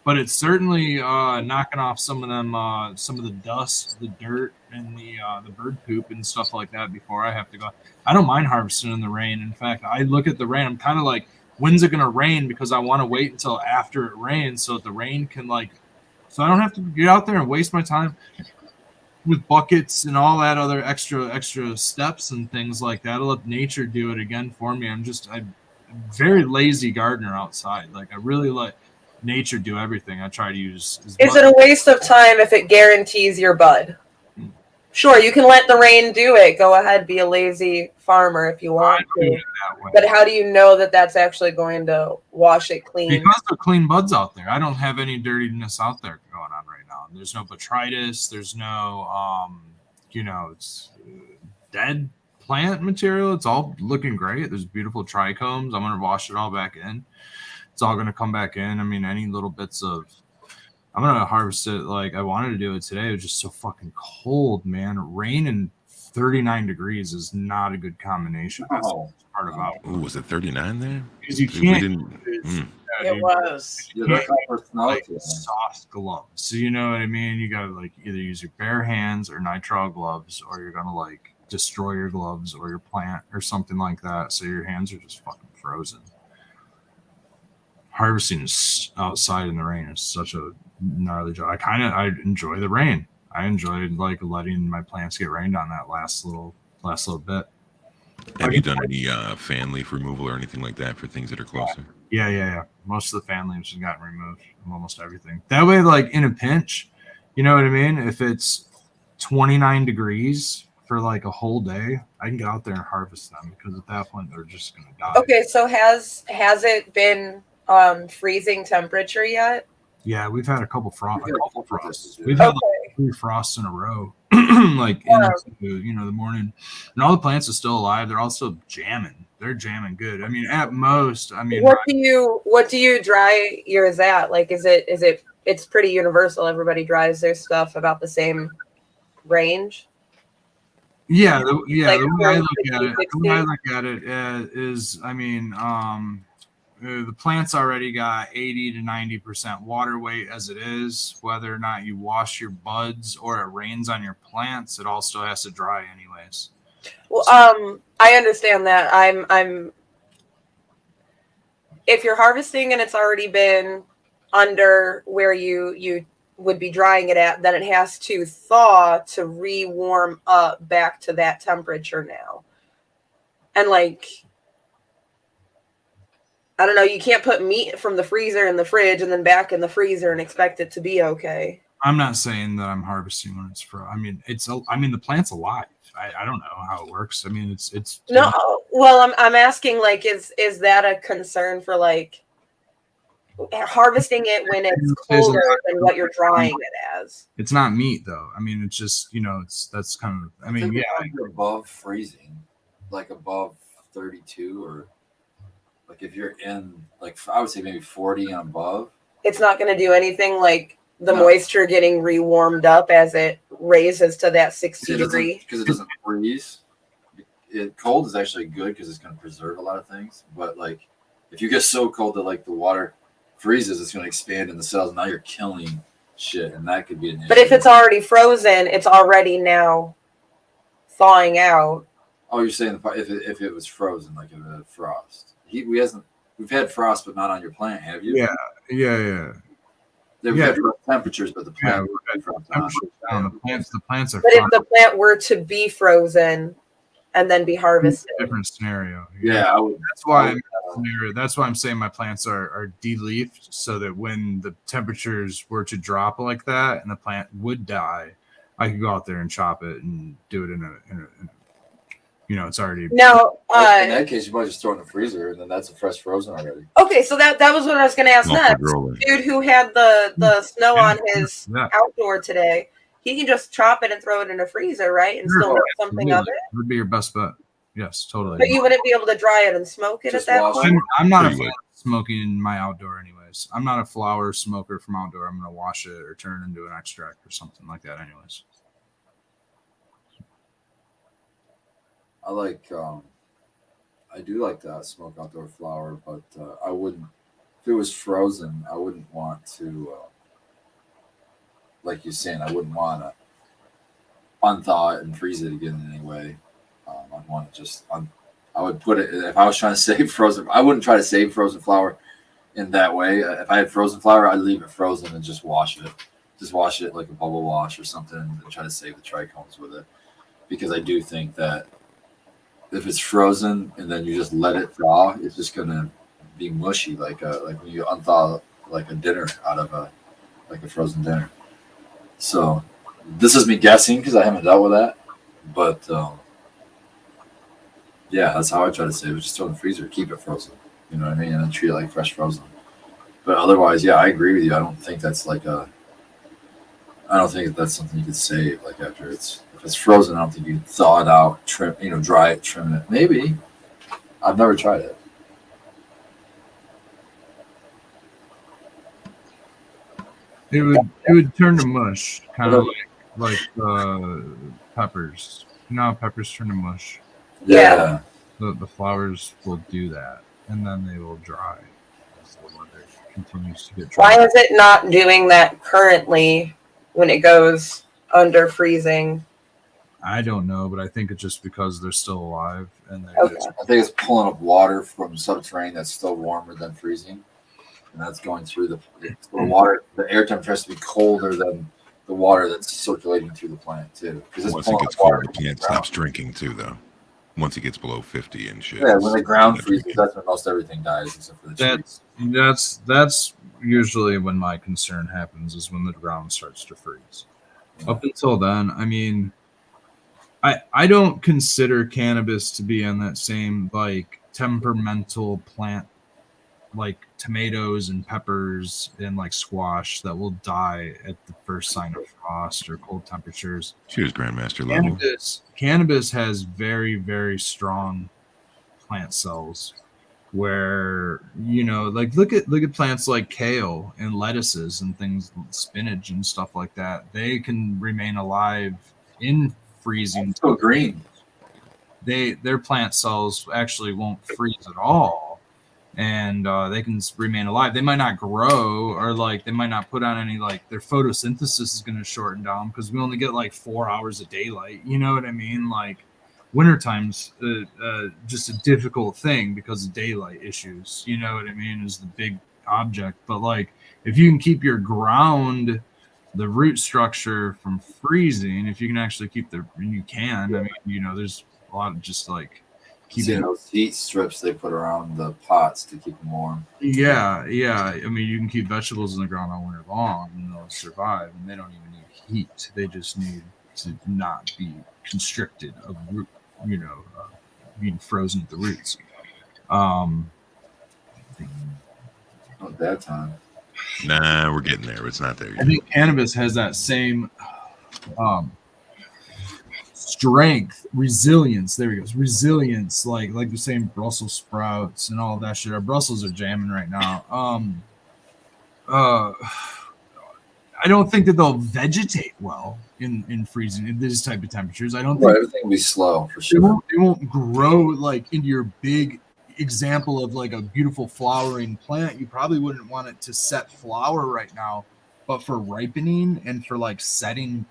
But it's certainly knocking off some of the dust, the dirt, and the bird poop and stuff like that before I have to go. I don't mind harvesting in the rain. In fact, I look at the rain. I'm kind of like, when's it going to rain? Because I want to wait until after it rains so that the rain can so I don't have to get out there and waste my time with buckets and all that other extra steps and things like that. I'll let nature do it again for me. I'm a very lazy gardener outside. Like I really let nature do everything. I try to use. Is it a waste of time if it guarantees your bud? Sure, you can let the rain do it. Go ahead, be a lazy farmer if you want to. But how do you know that that's actually going to wash it clean? Because there are clean buds out there. I don't have any dirtiness out there going on right now. There's no botrytis. There's no, it's dead plant material. It's all looking great. There's beautiful trichomes. I'm going to wash it all back in. It's all going to come back in. I mean, any little bits of, I'm going to harvest it like I wanted to do it today. It was just so fucking cold, man. Rain and 39 degrees is not a good combination. That's part about it. Ooh, was it 39 there? Because you can't. It was. Soft gloves. So you know what I mean? You gotta either use your bare hands or nitrile gloves, or you're gonna destroy your gloves or your plant or something like that. So your hands are just fucking frozen. Harvesting is outside in the rain is such a gnarly job. I enjoy the rain. I enjoyed like letting my plants get rained on that last little bit. Have you done any fan leaf removal or anything like that for things that are closer? Yeah. Most of the fan leaves have gotten removed from almost everything. That way, like in a pinch, you know what I mean? If it's 29 degrees for like a whole day, I can get out there and harvest them because at that point they're just gonna die. Okay, so has it been freezing temperature yet? Yeah, we've had a couple frosts. Yeah. We've had Okay. like 3 frosts in a row, like into the morning, and all the plants are still alive. They're all still jamming. They're jamming good. I mean, at most, What do you dry yours at? Like, is it it's pretty universal. Everybody dries their stuff about the same range. Yeah, Like the way I look 50, at it, 60? is, I mean, the plant's already got 80 to 90% water weight as it is. Whether or not you wash your buds or it rains on your plants, it all still has to dry anyways. Well, I understand that. I'm if you're harvesting and it's already been under where you would be drying it at, then it has to thaw to re-warm up back to that temperature now. And like, I don't know, you can't put meat from the freezer in the fridge and then back in the freezer and expect it to be okay. I'm not saying that I'm harvesting when it's I mean, the plant's alive. I don't know how it works. I mean, it's No, well, I'm asking, like, is that a concern for like harvesting it when it's colder than what you're drying it as? It's not meat though. I mean, it's just that's kind of. I mean, yeah, if you're above freezing, like above 32, or like if you're in like I would say maybe 40 and above. It's not going to do anything like the No. moisture getting re-warmed up as it raises to that 60 degree. Because it doesn't freeze. Cold is actually good because it's going to preserve a lot of things. But like, if you get so cold that like the water freezes, it's going to expand in the cells. Now you're killing shit, and that could be an issue. But if it's already frozen, it's already now thawing out. Oh, you're saying if it was frozen, like if it had frost. We've had frost, but not on your plant, have you? Yeah. They've had temperatures, but the plant we've had frost. temperatures down. The plants are But if the plant were to be frozen and then be harvested, different scenario. Yeah, I would. That's why I'm saying my plants are de-leafed so that when the temperatures were to drop like that and the plant would die, I could go out there and chop it and do it in a it's already. now. In that case, you might just throw it in the freezer, and then that's a fresh frozen already. Okay, so that was what I was going to ask next. Dude who had the snow on his outdoor today, he can just chop it and throw it in a freezer, right? And still make something of it. Would be your best bet. Yes, totally. But you wouldn't be able to dry it and smoke it Just at that wash point? I'm not a fan of smoking in my outdoor anyways. I'm not a flower smoker from outdoor. I'm going to wash it or turn it into an extract or something like that anyways. I do like that smoke outdoor flower, but I wouldn't. If it was frozen, I wouldn't want to. Like you're saying, I wouldn't want to unthaw it and freeze it again in any way. I'd want to just. I would put it if I was trying to save frozen. I wouldn't try to save frozen flower in that way. If I had frozen flower, I'd leave it frozen and just wash it. Just wash it like a bubble wash or something, and try to save the trichomes with it. Because I do think that if it's frozen and then you just let it thaw, it's just gonna be mushy, like when you unthaw like a dinner out of a frozen dinner. So this is me guessing because I haven't dealt with that, but yeah, that's how I try to save it. Just throw it in the freezer, keep it frozen. You know what I mean, and then treat it like fresh frozen. But otherwise, yeah, I agree with you. I don't think that's something you could save like after it's. If it's frozen, I don't think you can thaw it out, dry it, trim it. Maybe. I've never tried it. It would turn to mush, kind of like peppers. You know how peppers turn to mush? Yeah. The flowers will do that, and then they will dry as the weather continues to get dry. Why is it not doing that currently when it goes under freezing? I don't know, but I think it's just because they're still alive and they Okay. just I think it's pulling up water from subterranean that's still warmer than freezing, and that's going through the water. The air temperature has to be colder than the water that's circulating through the plant too, because it's Once it pulling gets up water cold, the from the plant ground. stops drinking too, though. Once it gets below 50 and shit. Yeah, when the ground it's freezes, drinking. that's when most everything dies except for the trees. that's usually when my concern happens, is when the ground starts to freeze. Up until then, I mean, I don't consider cannabis to be on that same like temperamental plant, like tomatoes and peppers and like squash that will die at the first sign of frost or cold temperatures. Cheers, Grandmaster level. Cannabis has very, very strong plant cells where, you know, like look at plants like kale and lettuces and things, spinach and stuff like that. They can remain alive in freezing. So green. Their plant cells actually won't freeze at all, and they can remain alive. They might not grow, or like they might not put on any, like their photosynthesis is going to shorten down because we only get like 4 hours of daylight. You know what I mean? Like wintertime's just a difficult thing because of daylight issues. You know what I mean? Is the big object. But like if you can keep your ground, the root structure from freezing, if you can actually keep you can. I mean, you know, there's a lot of just like Keeping those heat strips they put around the pots to keep them warm. Yeah. I mean, you can keep vegetables in the ground all winter long and they'll survive, and they don't even need heat. They just need to not be constricted of root, you know, being frozen at the roots. Not that time. Nah, we're getting there. It's not there I yet. think cannabis has that same strength, resilience. There he goes. Resilience, like the same Brussels sprouts and all that shit. Our Brussels are jamming right now. I don't think that they'll vegetate well in freezing in this type of temperatures. I don't think Everything will be slow for they sure. won't grow like into your big example of like a beautiful flowering plant. You probably wouldn't want it to set flower right now, but for ripening and for like setting,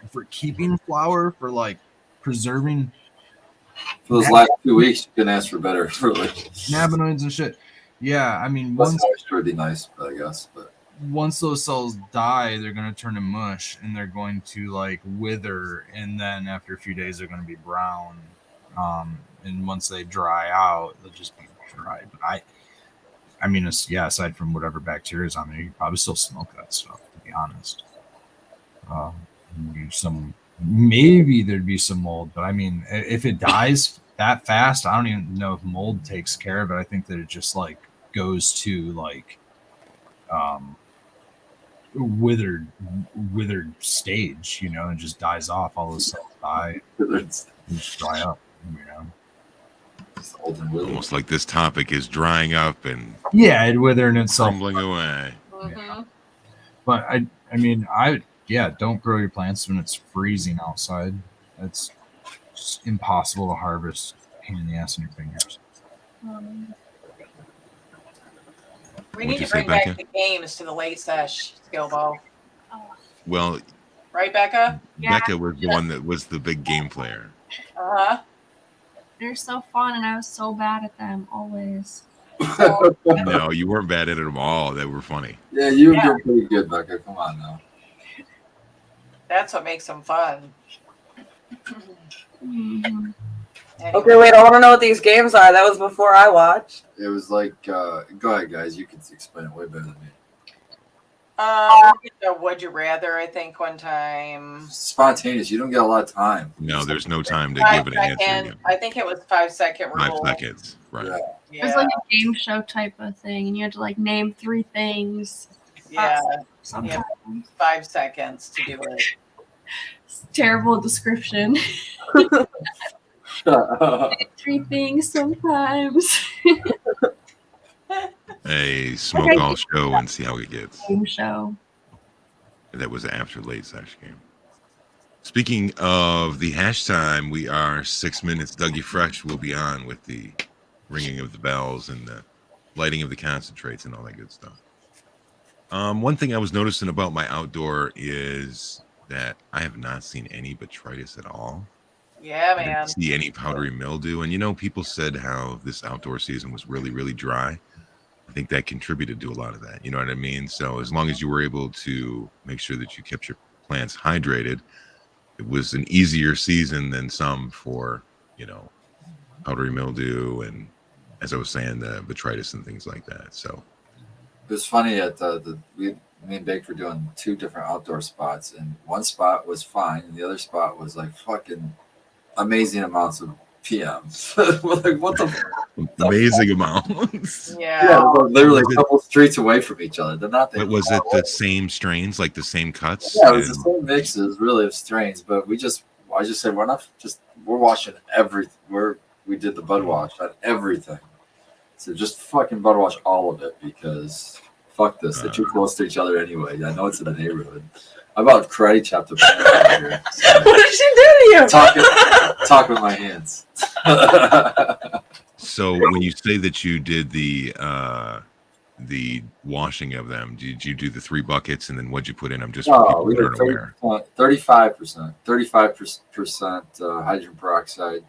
for keeping flower, for like preserving For those last 2 weeks, you couldn't ask for better. Really. cannabinoids and shit. Yeah, I mean, That's moisture would be nice, I guess. But once those cells die, they're going to turn to mush and they're going to like wither, and then after a few days they're going to be brown, and once they dry out they'll just be dry. But I mean, aside from whatever bacteria is on there, you can probably still smoke that stuff, to be honest. Maybe there'd be some mold, but I mean, if it dies that fast, I don't even know if mold takes care of it. I think that it just like goes to like withered stage, you know, and just dies off. All those cells die and just dry up, you know. it's old and withered. Almost like this topic is drying up and Yeah, it withering itself. crumbling away. Mhm. But I mean, don't grow your plants when it's freezing outside. It's just impossible to harvest. Pain in the ass in your fingers. We What'd need you to say, bring back Becca? the games to the late sesh skill ball. Well, Right, Becca? Yeah. Becca was the one that was the big game player. Uh-huh. They're so fun, and I was so bad at them always. No, you weren't bad at them all. They were funny. Yeah, you're pretty good, Becca. Come on now. That's what makes them fun. Mhm. Anyway. Okay, wait, I want to know what these games are. That was before I watched. It was like, go ahead, guys. You can explain it way better than me. We did a Would You Rather, I think, one time. Spontaneous. You don't get a lot of time. No, there's no time to 5 give an answer. second. Again. I think it was 5 second 5 rule. seconds. Right. Yeah. It was like a game show type of thing, and you had to like name 3 things. Yeah, Sometimes. 5 seconds to do it. It's a terrible description. 3 things sometimes. A smoke all show and see how it gets. Game show. That was after Late Sesh game. Speaking of the hash time, we are 6 minutes. Dougie Fresh will be on with the ringing of the bells and the lighting of the concentrates and all that good stuff. One thing I was noticing about my outdoor is that I have not seen any botrytis at all. Yeah, I man. didn't see any powdery mildew. And, people said how this outdoor season was really, really dry. I think that contributed to a lot of that. You know what I mean? So as long as you were able to make sure that you kept your plants hydrated, it was an easier season than some for, powdery mildew and, as I was saying, the botrytis and things like that. So It was funny at me and Big were doing 2 different outdoor spots, and one spot was fine, and the other spot was like fucking amazing amounts of PMs. Like what the amazing amounts. Yeah. Yeah, it was like literally Was a couple streets away from each other. They're not. But was it the same strains, like the same cuts? Yeah, it was the same mixes, really, of strains. But I just said we're washing everything. We did the bud wash on everything. So just fucking bud wash all of it because fuck this. They're too close to each other anyway. I know it's in the neighborhood. I about karate chopped the plant out here. So What did she do to you? talking with my hands. So when you say that you did the washing of them, did you do the 3 buckets and then what'd you put in them? Just for people we that did aren't aware. 35% hydrogen peroxide,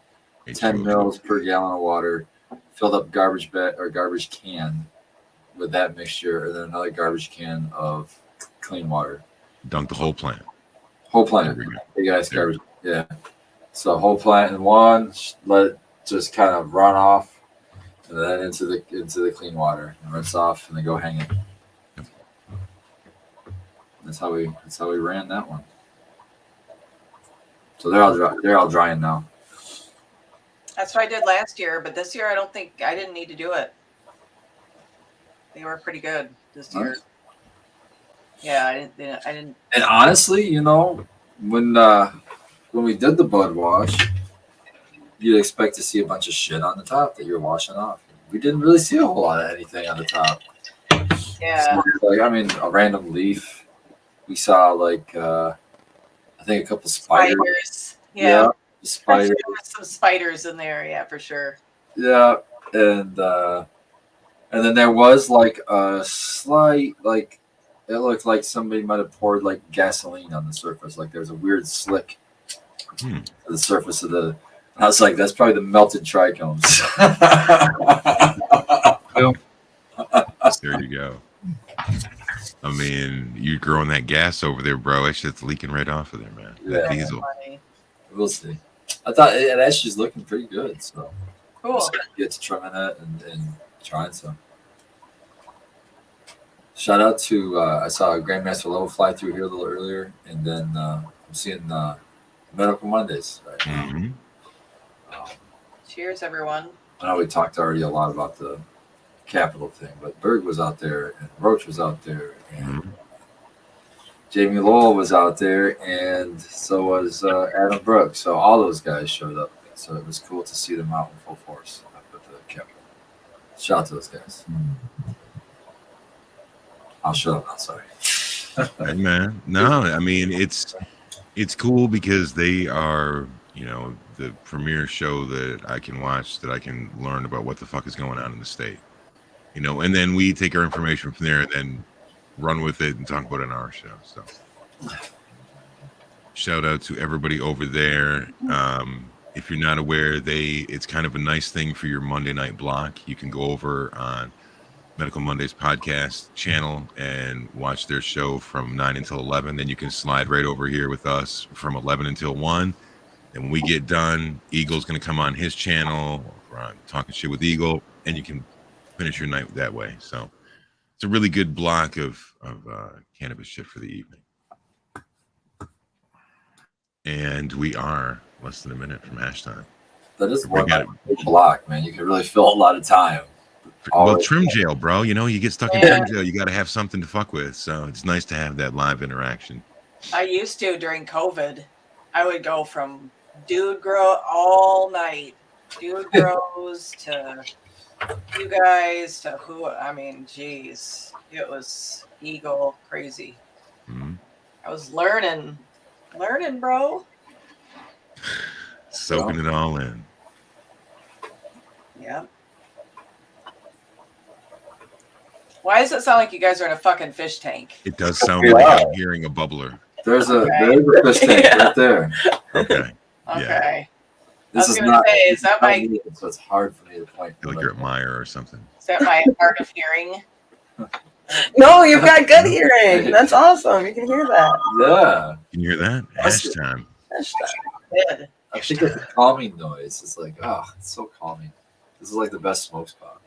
10 H2O. mils per gallon of water, filled up garbage can with that mixture, and then another garbage can of clean water. Dunk the whole plant. Whole plant. There we go. Big ass There. garbage. Yeah. So whole plant in one, let it just kind of run off, and then into the clean water, and rinse off, and then go hang it. That's how we ran that one. So they're all drying now. That's what I did last year, but this year I didn't need to do it. They were pretty good this year. Nice. Yeah, I didn't. And honestly, when we did the bud wash, you'd expect to see a bunch of shit on the top that you're washing off. We didn't really see a whole lot of anything on the top. Yeah. So, a random leaf. We saw I think a couple spiders. Yeah. Spiders. There were some spiders in there, yeah, for sure. Yeah, and then there was a slight it looked like somebody might have poured gasoline on the surface. Like there's a weird slick to the surface of the. I was like, that's probably the melted trichomes. There you go. I mean, you're growing that gas over there, bro. That shit's leaking right off of there, man. That Yeah. diesel. Funny. We'll see. I thought it actually is looking pretty good, so Cool. just gotta get to trimming it and trying some. Shout out to I saw a Grandmaster level fly through here a little earlier, and then I'm seeing Medical Mondays right now. Mhm. Cheers, everyone. I know we talked already a lot about the capital thing, but Berg was out there, and Roach was out there, and Mhm. Jamie Lowell was out there, and so was Adam Brooks. So all those guys showed up. So it was cool to see them out in full force up at the capital. Shout out to those guys. I'll shut up now. Sorry. Hey, man. No, I mean it's cool because they are, the premier show that I can watch, that I can learn about what the fuck is going on in the state. And then we take our information from there and then run with it and talk about it on our show. So shout out to everybody over there. If you're not aware, it's kind of a nice thing for your Monday night block. You can go over on Medical Mondays podcast channel and watch their show from 9 until 11. Then you can slide right over here with us from 11 until 1. And when we get done, Eagle's going to come on his channel, or on Talking Shit with Eagle, and you can finish your night that way. So it's a really good block of cannabis shit for the evening. And we are less than a minute from hash time. That is We one got big block, man. You can really fill a lot of time. Well, trim jail, bro. You get stuck in trim jail. You got to have something to fuck with. So it's nice to have that live interaction. I used to during COVID. I would go from dude grow all night. Dude grows to you guys to who? I mean, geez, it was Eagle crazy. Mhm. I was learning, bro. Soaking it all in. Yeah. Why does it sound like you guys are in a fucking fish tank? It does sound like I'm hearing a bubbler. There's Okay. a fish tank right there. Okay. Yeah. Okay. This I was is gonna not. say, is that my So it's hard for me to point. Feel like you're at Meyer or something. hard of hearing? No, you've got good hearing. That's awesome. You can hear that. Yeah, Can you hear that? Ash time. Good. I think it's a calming noise. It's like, it's so calming. This is like the best smoke spot.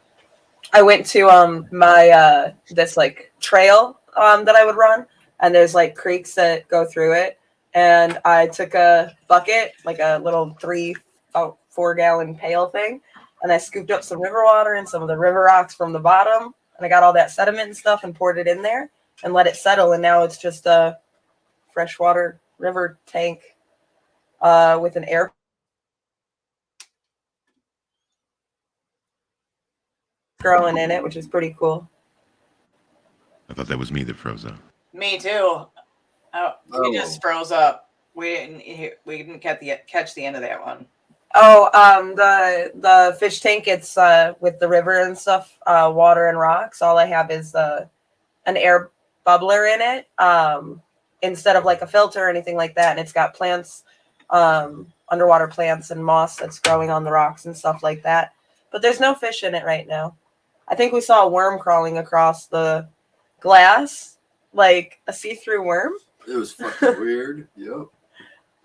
I went to my this like trail that I would run, and there's like creeks that go through it, and I took a bucket, like a little 4-gallon pail thing, and I scooped up some river water and some of the river rocks from the bottom, and I got all that sediment and stuff and poured it in there and let it settle, and now it's just a freshwater river tank with an air. Growing in it, which is pretty cool. I thought that was me that froze up. Me too. We just froze up. We didn't catch the end of that one. Oh, the fish tank, it's with the river and stuff, water and rocks. All I have is an air bubbler in it, instead of like a filter or anything like that. And it's got plants, underwater plants and moss that's growing on the rocks and stuff like that. But there's no fish in it right now. I think we saw a worm crawling across the glass, like a see-through worm. It was fucking weird. Yep.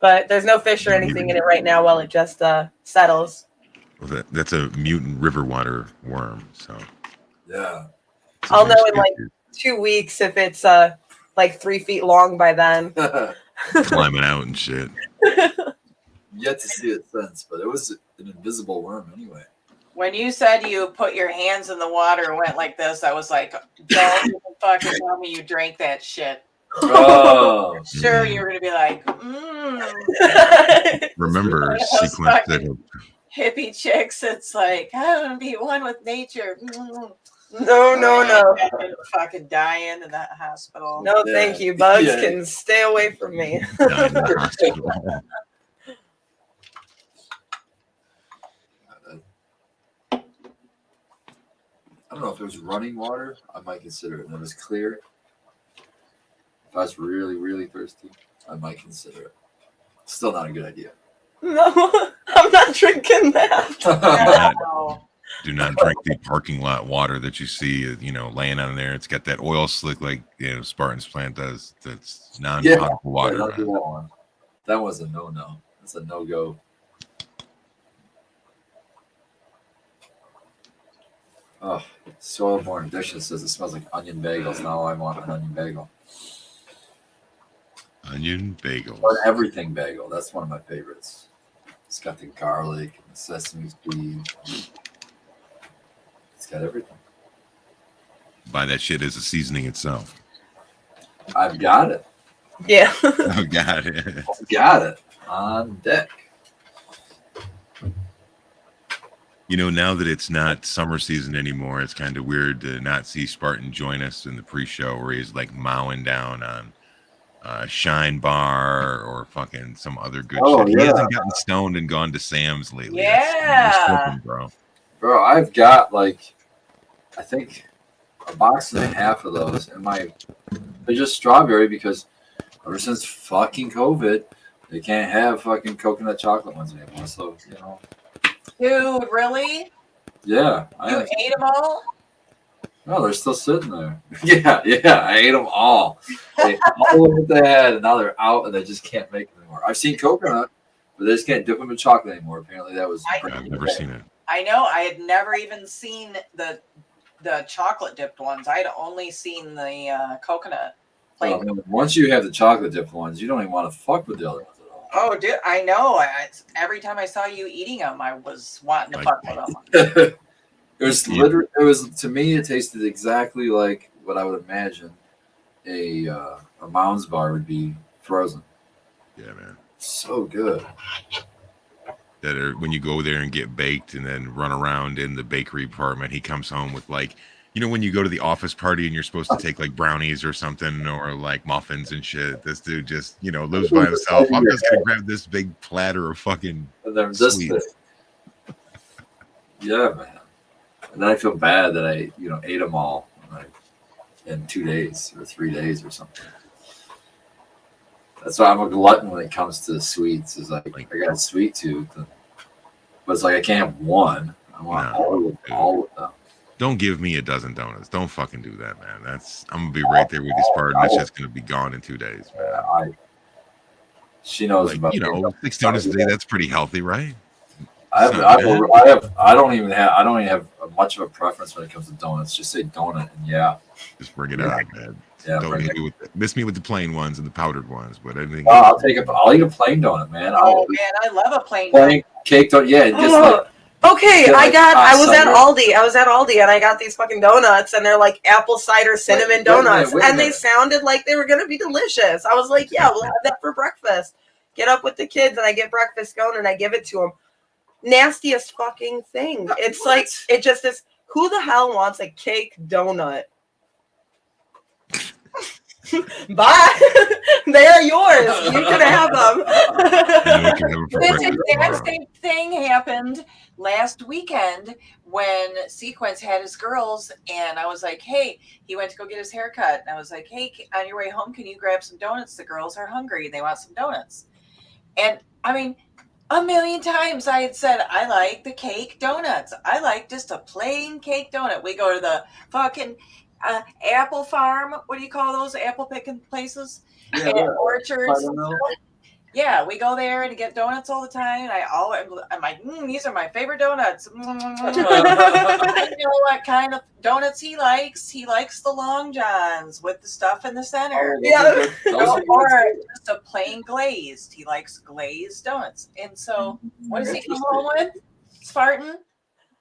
But there's no fish or anything in it right now while it just settles. Well, that's a mutant river water worm. So Yeah. I'll know in like 2 weeks if it's like 3 feet long by then. climbing out and shit. Yet to see it since, but it was an invisible worm anyway. When you said you put your hands in the water and went like this, I was like, don't even fucking tell me you drank that shit. Oh. Sure, you were going to be like, Remember Those sequence that hippie chicks. It's like, I want to be one with nature. No. Fucking dying in that hospital. No, Yeah. thank you. Bugs Yeah. can stay away from me. died in the hospital. I don't know if it was running water. I might consider it. And it was clear. If I was really, really thirsty, I might consider it. Still not a good idea. No, I'm not drinking that. No. Do not drink the parking lot water that you see, laying on there. It's got that oil slick like Spartan's plant does. That's non-potable water. Don't do that one. That was a no-no. That's a no-go. Oh, Soilborn Addiction says it smells like onion bagels. Now I want an onion bagel. Onion bagels. Or an everything bagel. That's one of my favorites. It's got the garlic and the sesame seeds. It's got everything. Buy that shit as a seasoning itself. I've got it. Yeah. Oh, got it. Got it. On deck. Now that it's not summer season anymore, it's kind of weird to not see Spartan join us in the pre-show where he's like mowing down on Shine Bar or fucking some other good shit. He hasn't gotten stoned and gone to Sam's lately. Yeah. That's flipping, bro. Bro, I've got I think a box and a half of those. And they're just strawberry because ever since fucking COVID, they can't have fucking coconut chocolate ones anymore. So, Dude, really? Yeah. You ate them all? No, they're still sitting there. Yeah, I ate them all. I ate all of what they had, and now they're out, and they just can't make them anymore. I've seen coconut, but they just can't dip them in chocolate anymore. Apparently, that was. I've never seen it. I know. I had never even seen the chocolate dipped ones. I'd only seen the coconut. Once you have the chocolate dipped ones, you don't even want to fuck with the other ones at all. Oh, dude, I know. Every time I saw you eating them, I was wanting to fuck with them. It was literally. It was, to me, it tasted exactly like what I would imagine a Mounds bar would be frozen. Yeah, man. So good. That are when you go there and get baked and then run around in the bakery department, he comes home with when you go to the office party and you're supposed to take like brownies or something or like muffins and shit. This dude just lives by himself. I'm just gonna grab this big platter of fucking And they're this sweets. big. Yeah, man. And then I feel bad that I, ate them all in 2 days or 3 days or something. That's why I'm a glutton when it comes to sweets. Is like I got a sweet tooth, but it's like I can't have one. I want all of them. Don't give me a dozen donuts. Don't fucking do that, man. I'm gonna be right there with you, Spartan. That's just gonna be gone in 2 days, man. She knows Like, about 6 donuts a day. That's pretty healthy, right? I don't even have much of a preference when it comes to donuts. Just say donut and just bring it out, man. Yeah, Don't miss me with the plain ones and the powdered ones, but everything. I'll eat a plain donut, man. Oh man, I love a plain donut. Cake donut. Yeah, okay, I was at Aldi. I was at Aldi and I got these fucking donuts and they're like apple cider cinnamon donuts. Wait a and they minute. sounded like they were gonna be delicious. I was like, yeah, we'll have that for breakfast. Get up with the kids and I get breakfast going and I give it to them. Nastiest fucking thing. It's like it just is. Who the hell wants a cake donut? Bye. They are yours. You can have them. This exact same thing happened last weekend when Sequence had his girls, and I was like, hey, he went to go get his haircut, and I was like, hey, on your way home, can you grab some donuts? The girls are hungry. They want some donuts. And I mean, a million times I had said, I like the cake donuts. I like just a plain cake donut. We go to the fucking apple farm. What do you call those apple picking places? Yeah, and orchards. Buttermilk. Yeah, we go there and get donuts all the time. And I'm like, these are my favorite donuts. I know what kind of donuts he likes. He likes the Long Johns with the stuff in the center. Or just a plain glazed. He likes glazed donuts. And so, what does he come home with? Spartan?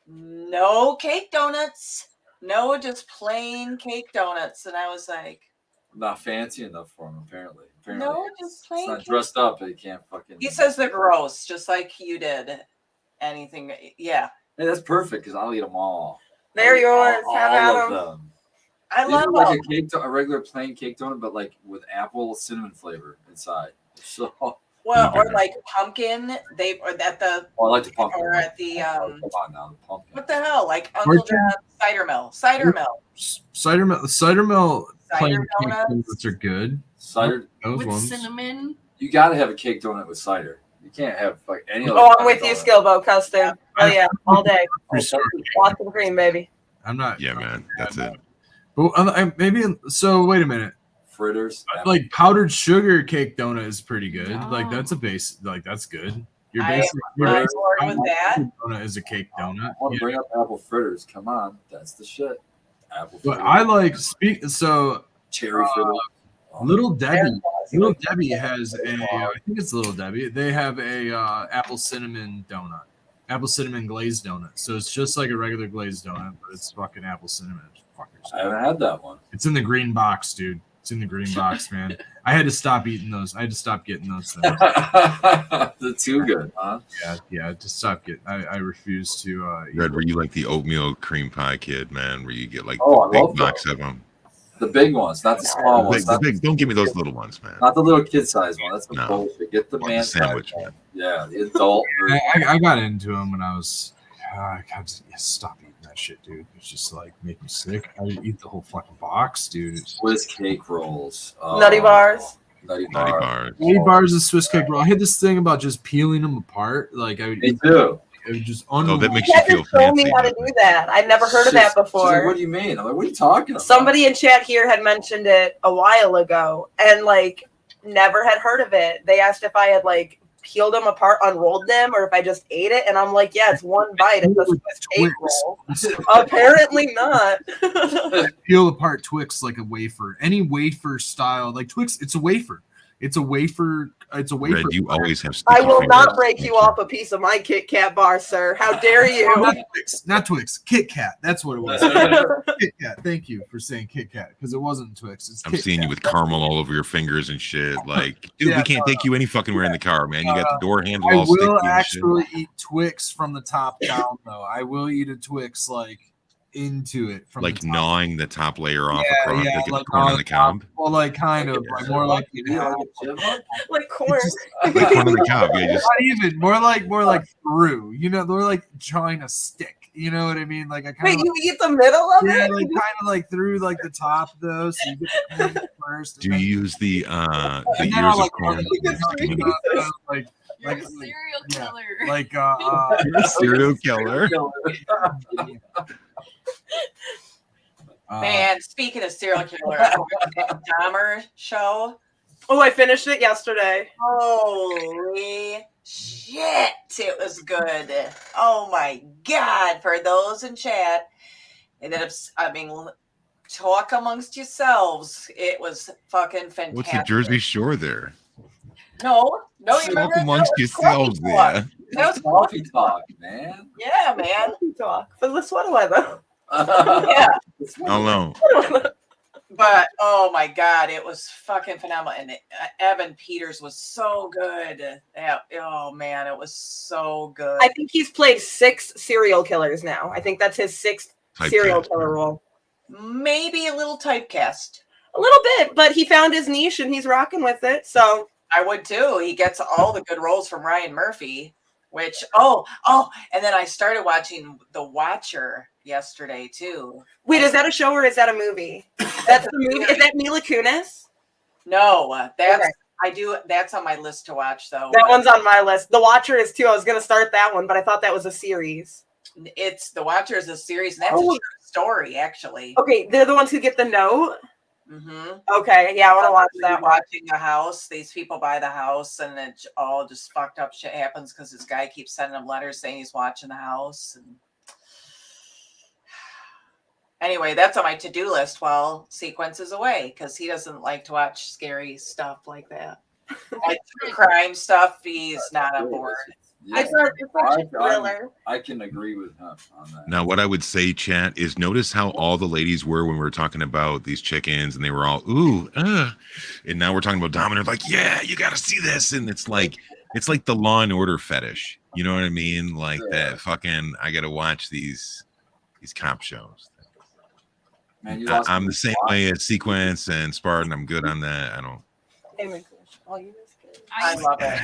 No cake donuts. No, just plain cake donuts. And I was like, not fancy enough for him, apparently. No, just plain. It's not dressed up. He can't fucking. He says they're gross, just like you did. Anything, yeah. Hey, that's perfect because I'll eat them all. They're yours. Have at all of them. them. I love like a regular plain cake donut, but like with apple cinnamon flavor inside. So. Well, or like pumpkin. Or at the. Oh, I like the pumpkin. Or at the Come on now, the pumpkin. What the hell? Like Uncle John's cider mill. Cider mill. Plain cake donuts. donuts are good. Cider those with ones. cinnamon. You got to have a cake donut with cider. You can't have like any other. Oh, I'm with you, Skilbo custard. Oh yeah, all day. Lots of cream, baby. I'm not. Yeah, man, that's it. But maybe so. Wait a minute. Fritters. Like powdered sugar cake donut is pretty good. Oh. Like that's a base. Like that's good. Your I basic am on board with that. donut is a cake donut. I want to bring up apple fritters. Come on, that's the shit. Apple But fritters. I like cherry fritters. Little Debbie has a. I think it's Little Debbie. They have a apple cinnamon donut, apple cinnamon glazed donut. So it's just like a regular glazed donut, but it's fucking apple cinnamon. I haven't had that one. It's in the green box, dude. It's in the green box, man. I had to stop eating those. I had to stop getting those things. They're too good, huh? Yeah. Just stop getting. I refuse to. Red, were you like the oatmeal cream pie kid, man? Where you get like I the big love box those. of them? The big ones, not the small ones. Don't give me those little ones, man. Not the little kid size one. That's the No. bullshit. Get the Or man the sandwich, size man. Yeah, the adult version. I got into them when I was. I just stop eating that shit, dude. It's just like make me sick. I eat the whole fucking box, dude. It's Swiss cake rolls. Nutty bars. Nutty Nutty bars. bars. 80 bars of Swiss cake roll. I had this thing about just peeling them apart. Like I would Me eat too. it was just Oh, that makes You you had feel to show me fancy. how to do that. I'd never heard of that She's like, before. what do you mean? I'm like, what are you talking about? Somebody in chat here had mentioned it a while ago and like never had heard of it. They asked if I had like peeled them apart, unrolled them, or if I just ate it. And I'm like, yeah, it's one bite. It's a Swiss cake roll. Apparently not. peel apart Twix like a wafer. Any wafer style, like Twix, it's a wafer. It's a wafer. It's a wafer. Red, you always have. I sticky will not fingers. break you off a piece of my Kit Kat bar, sir. How dare you? Not Twix. Kit Kat. That's what it was. Kit Kat. Thank you for saying Kit Kat because it wasn't Twix. It's I'm Kit seeing Kat. you with caramel all over your fingers and shit. Like, dude, Yeah, we can't take you any fucking where in the car, man. You got the door handle I all sticky will and shit. actually eat Twix from the top down, though. I will eat a Twix like into it from like the top. gnawing the top layer off Yeah, across yeah, like, like corn on on the the top. cob. Well, like kind of, like more like You like a chipmunk? Like corn. Like corn on the cob. Yeah, just not even more like through. You know, they're like drawing a stick. You know what I mean? Like I kind Wait, of you eat the middle of yeah, it? like kind of like through like the top though, so you get the corn first. do you use the and ears then I'll, of like, corn? like You're like a serial yeah. killer. like You're a serial killer. Man, speaking of serial killer, I watched that Dahmer show. Oh, I finished it yesterday. Holy shit, it was good. Oh my god, for those in chat, and then I mean, talk amongst yourselves. It was fucking fantastic. What's the Jersey Shore there? No, you Talk remember amongst that was yourselves coffee talk. there. That was Coffee talk, man. Yeah, man. Talk for the sweater weather. Yeah. How long? But oh my god, it was fucking phenomenal, and Evan Peters was so good. Yeah, oh man, it was so good. I think he's played 6 serial killers now. I think that's his 6th serial Typecast. killer role. Maybe a little typecast. A little bit, but he found his niche and he's rocking with it. So I would too. He gets all the good roles from Ryan Murphy, which and then I started watching The Watcher yesterday too. wait, is that a show or is that a movie? That's the movie. Is that Mila Kunis? No, that's Okay. that's on my list to watch though. That one's on my list. The Watcher is too. I was gonna start that one, but I thought that was a series. It's The Watcher is a series, and that's a Oh. true story actually. Okay, they're the ones who get the note. Mm-hmm. Okay, yeah, I want to watch that one. Watching the house, these people buy the house, and it all just fucked up shit happens because this guy keeps sending them letters saying he's watching the house. And anyway, that's on my to-do list while Sequence is away because he doesn't like to watch scary stuff like that. Like true crime stuff, he's not on board. I thought it's like a thriller. I can agree with him on that. Now, what I would say, chat, is notice how all the ladies were when we were talking about these chickens, and they were all and now we're talking about Dominic, like, yeah, you got to see this, and it's like the Law and Order fetish, you know what I mean? Like that fucking, I got to watch these cop shows. Man, you lost I'm me. the same way as Sequence and Spartan. I'm good on that. I don't. I love it.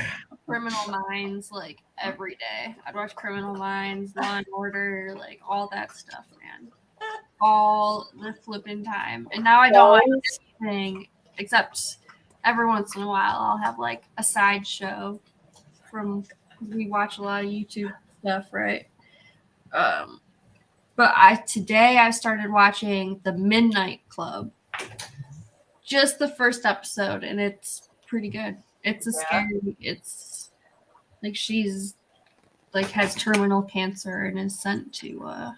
Criminal Minds like every day. I'd watch Criminal Minds, Law and Order, like all that stuff, man. All the flipping time. And now I don't watch anything except every once in a while I'll have like a side show from we watch a lot of YouTube stuff, right? But today I started watching The Midnight Club. Just the first episode, and it's pretty good. It's a scary. It's like she's like has terminal cancer and is sent to.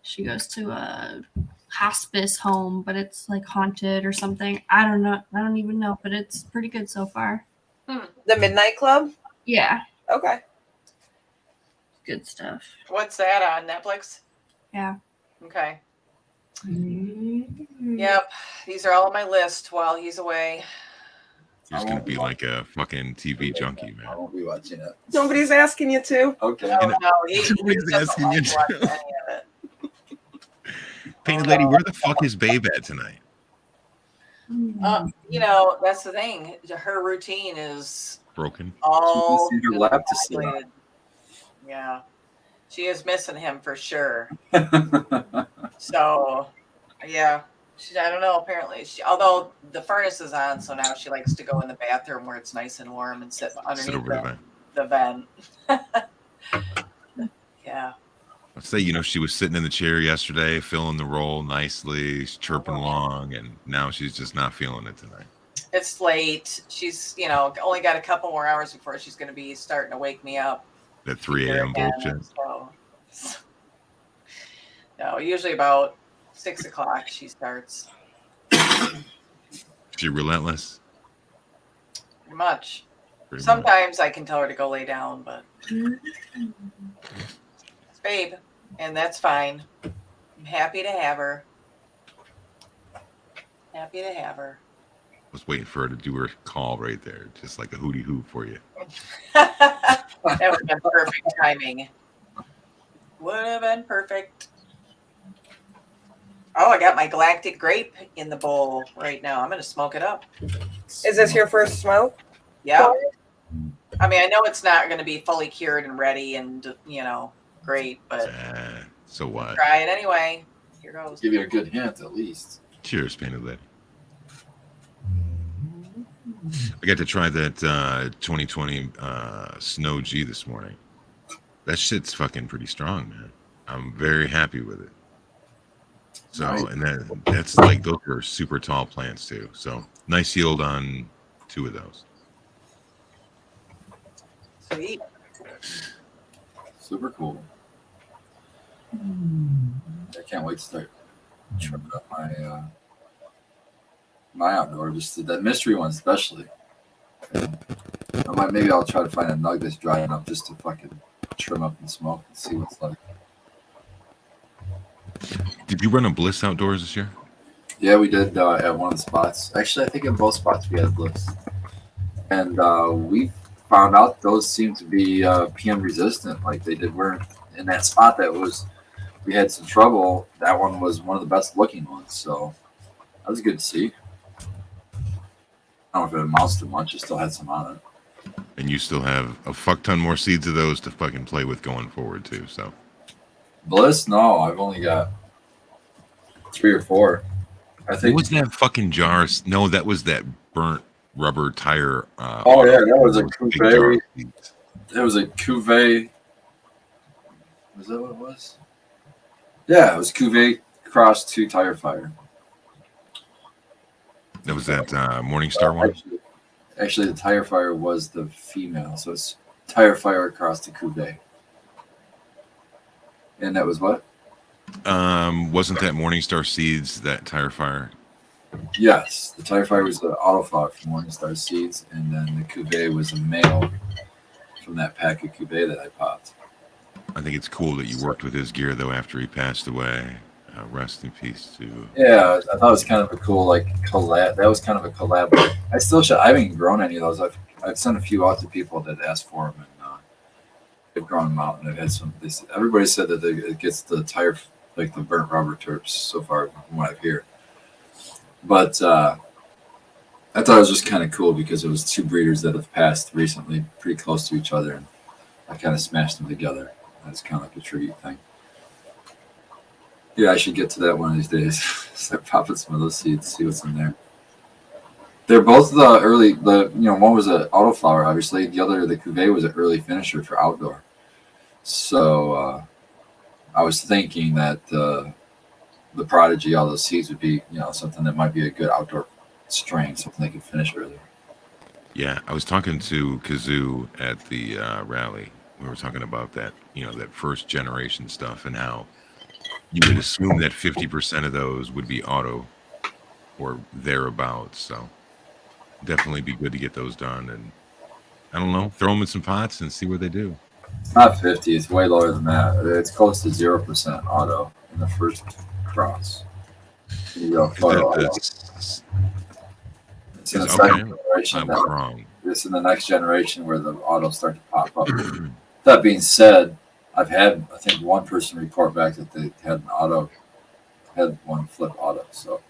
She goes to a hospice home, but it's like haunted or something. I don't know. I don't even know, but it's pretty good so far. The Midnight Club? Yeah, Okay. good stuff. What's that on Netflix? Yeah. Okay. Yep. These are all on my list while he's away. You're just I gonna won't be be like a fucking TV junkie, I man. won't be watching it. Nobody's asking you to. Okay. No, he Somebody's doesn't asking like you to watch to. any of it. Painted Lady, where the fuck is Babe at tonight? You know, that's the thing. Her routine is Broken. all She just need her lap to sit isolated. Yeah. She is missing him for sure. So, yeah. I don't know, apparently. Although the furnace is on, so now she likes to go in the bathroom where it's nice and warm and sit Sit underneath over the vent. the vent. Yeah. I'd say, she was sitting in the chair yesterday, filling the role nicely, chirping along, and now she's just not feeling it tonight. It's late. She's, only got a couple more hours before she's going to be starting to wake me up. That 3 a.m. bullshit. So, no, usually about 6 o'clock she starts. She relentless. Pretty much. Pretty much. Sometimes I can tell her to go lay down, but it's Babe, and that's fine. I'm happy to have her. Happy to have her. I was waiting for her to do her call right there, just like a hootie hoo for you. That would have been perfect timing. Would have been perfect. Oh, I got my galactic grape in the bowl right now. I'm gonna smoke it up. Is this your first smoke? Yeah. I mean, I know it's not gonna be fully cured and ready and great, but So what? try it anyway. Here goes. Give you a good hint at least. Cheers, Painted Lady. I got to try that 2020 Snow G this morning. That shit's fucking pretty strong, man. I'm very happy with it. So, Nice. and that's like, those are super tall plants too. So nice yield on 2 of those. Sweet. Super cool. I can't wait to start trimming up my outdoor. Just that mystery one especially. Maybe I'll try to find a nug that's dry enough just to fucking trim up and smoke and see what's like. Did you run a Bliss outdoors this year? Yeah, we did at one of the spots. Actually, I think in both spots we had Bliss. And we found out those seem to be PM resistant. Like they weren't in that spot we had some trouble. That one was one of the best looking ones. So that was good to see. I don't know if it amounts to much. It still had some on it. And you still have a fuck ton more seeds of those to fucking play with going forward too. So Bliss? No, I've only got 3 or 4. I think. what was that fucking jar? No, that was that burnt rubber tire. Oh yeah, that was a big jar of cuvee. seeds. It was a cuvee. Was that what it was? Yeah, it was cuvee cross 2 tire fire. That was that Morningstar one. Actually, the tire fire was the female, so it's tire fire across the cuvee. And that was what? Wasn't that Morningstar Seeds that tire fire? Yes, the tire fire was the autoflower from Morningstar Seeds, and then the cuvee was a male from that pack of cuvee that I popped. I think it's cool that you worked with his gear though after he passed away. Rest in peace to. Yeah, I thought it was kind of a cool collab. That was kind of a collab. I haven't even grown any of those. I've sent a few out to people that asked for them, and they've grown them out. And I've had some. Everybody said that it gets the tire, like the burnt rubber terps so far from what I've heard. But I thought it was just kind of cool because it was 2 breeders that have passed recently, pretty close to each other, and I kind of smashed them together. That's kind of like a tribute thing. Yeah, I should get to that one of these days. Start popping some of those seeds, see what's in there. They're both the early. One was an autoflower, obviously. The other, the cuvee, was an early finisher for outdoor. So I was thinking that the prodigy, all those seeds would be, something that might be a good outdoor strain, something they could finish earlier. Yeah, I was talking to Kazoo at the rally. We were talking about that, that first generation stuff and how you would assume that 50% of those would be auto or thereabouts. So definitely be good to get those done. And I don't know, throw them in some pots and see what they do. It's not 50. It's way lower than that. It's close to 0% auto in the first cross. Photo auto. It's in the second generation. I'm wrong. It's in the next generation where the autos start to pop up. That being said, I've had, I think, one person report back that they had one flip auto. So,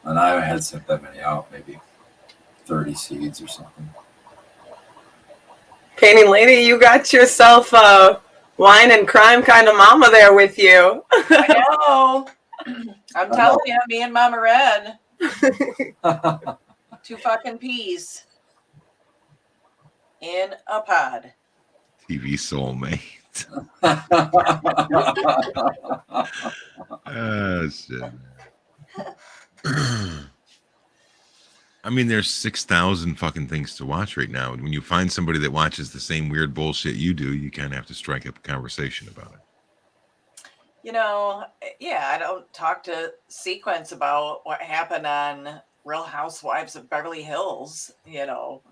and I haven't had sent that many out, maybe 30 seeds or something. Painting Lady, you got yourself a wine and crime kind of mama there with you. I know. I'm telling you, me and Mama Red. 2 fucking peas in a pod. TV soulmate. Shit. I mean, there's 6,000 fucking things to watch right now. And when you find somebody that watches the same weird bullshit you do, you kind of have to strike up a conversation about it. Yeah, I don't talk to Sequence about what happened on Real Housewives of Beverly Hills. I'm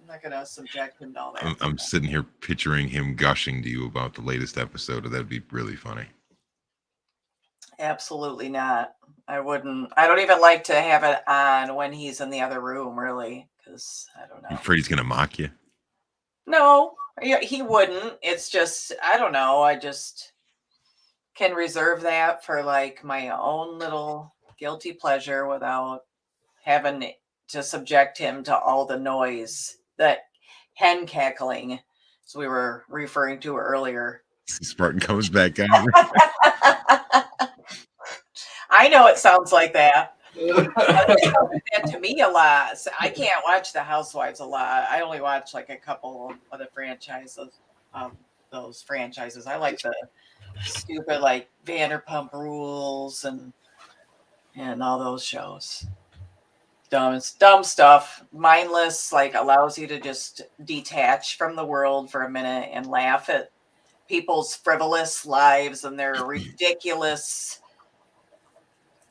not going to subject him to all that. I'm sitting here picturing him gushing to you about the latest episode. That'd be really funny. Absolutely not. I wouldn't. I don't even like to have it on when he's in the other room, really, because I don't know. You afraid he's going to mock you? No, he wouldn't. It's just, I don't know. can reserve that for like my own little guilty pleasure without having to subject him to all the noise that hen cackling, as we were referring to earlier. Spartan comes back out. I know it sounds like that. It sounds like that to me a lot. So I can't watch The Housewives a lot. I only watch like a couple of the franchises. Those franchises. I like the stupid like Vanderpump Rules and all those shows. Dumb stuff, mindless, like allows you to just detach from the world for a minute and laugh at people's frivolous lives and their ridiculous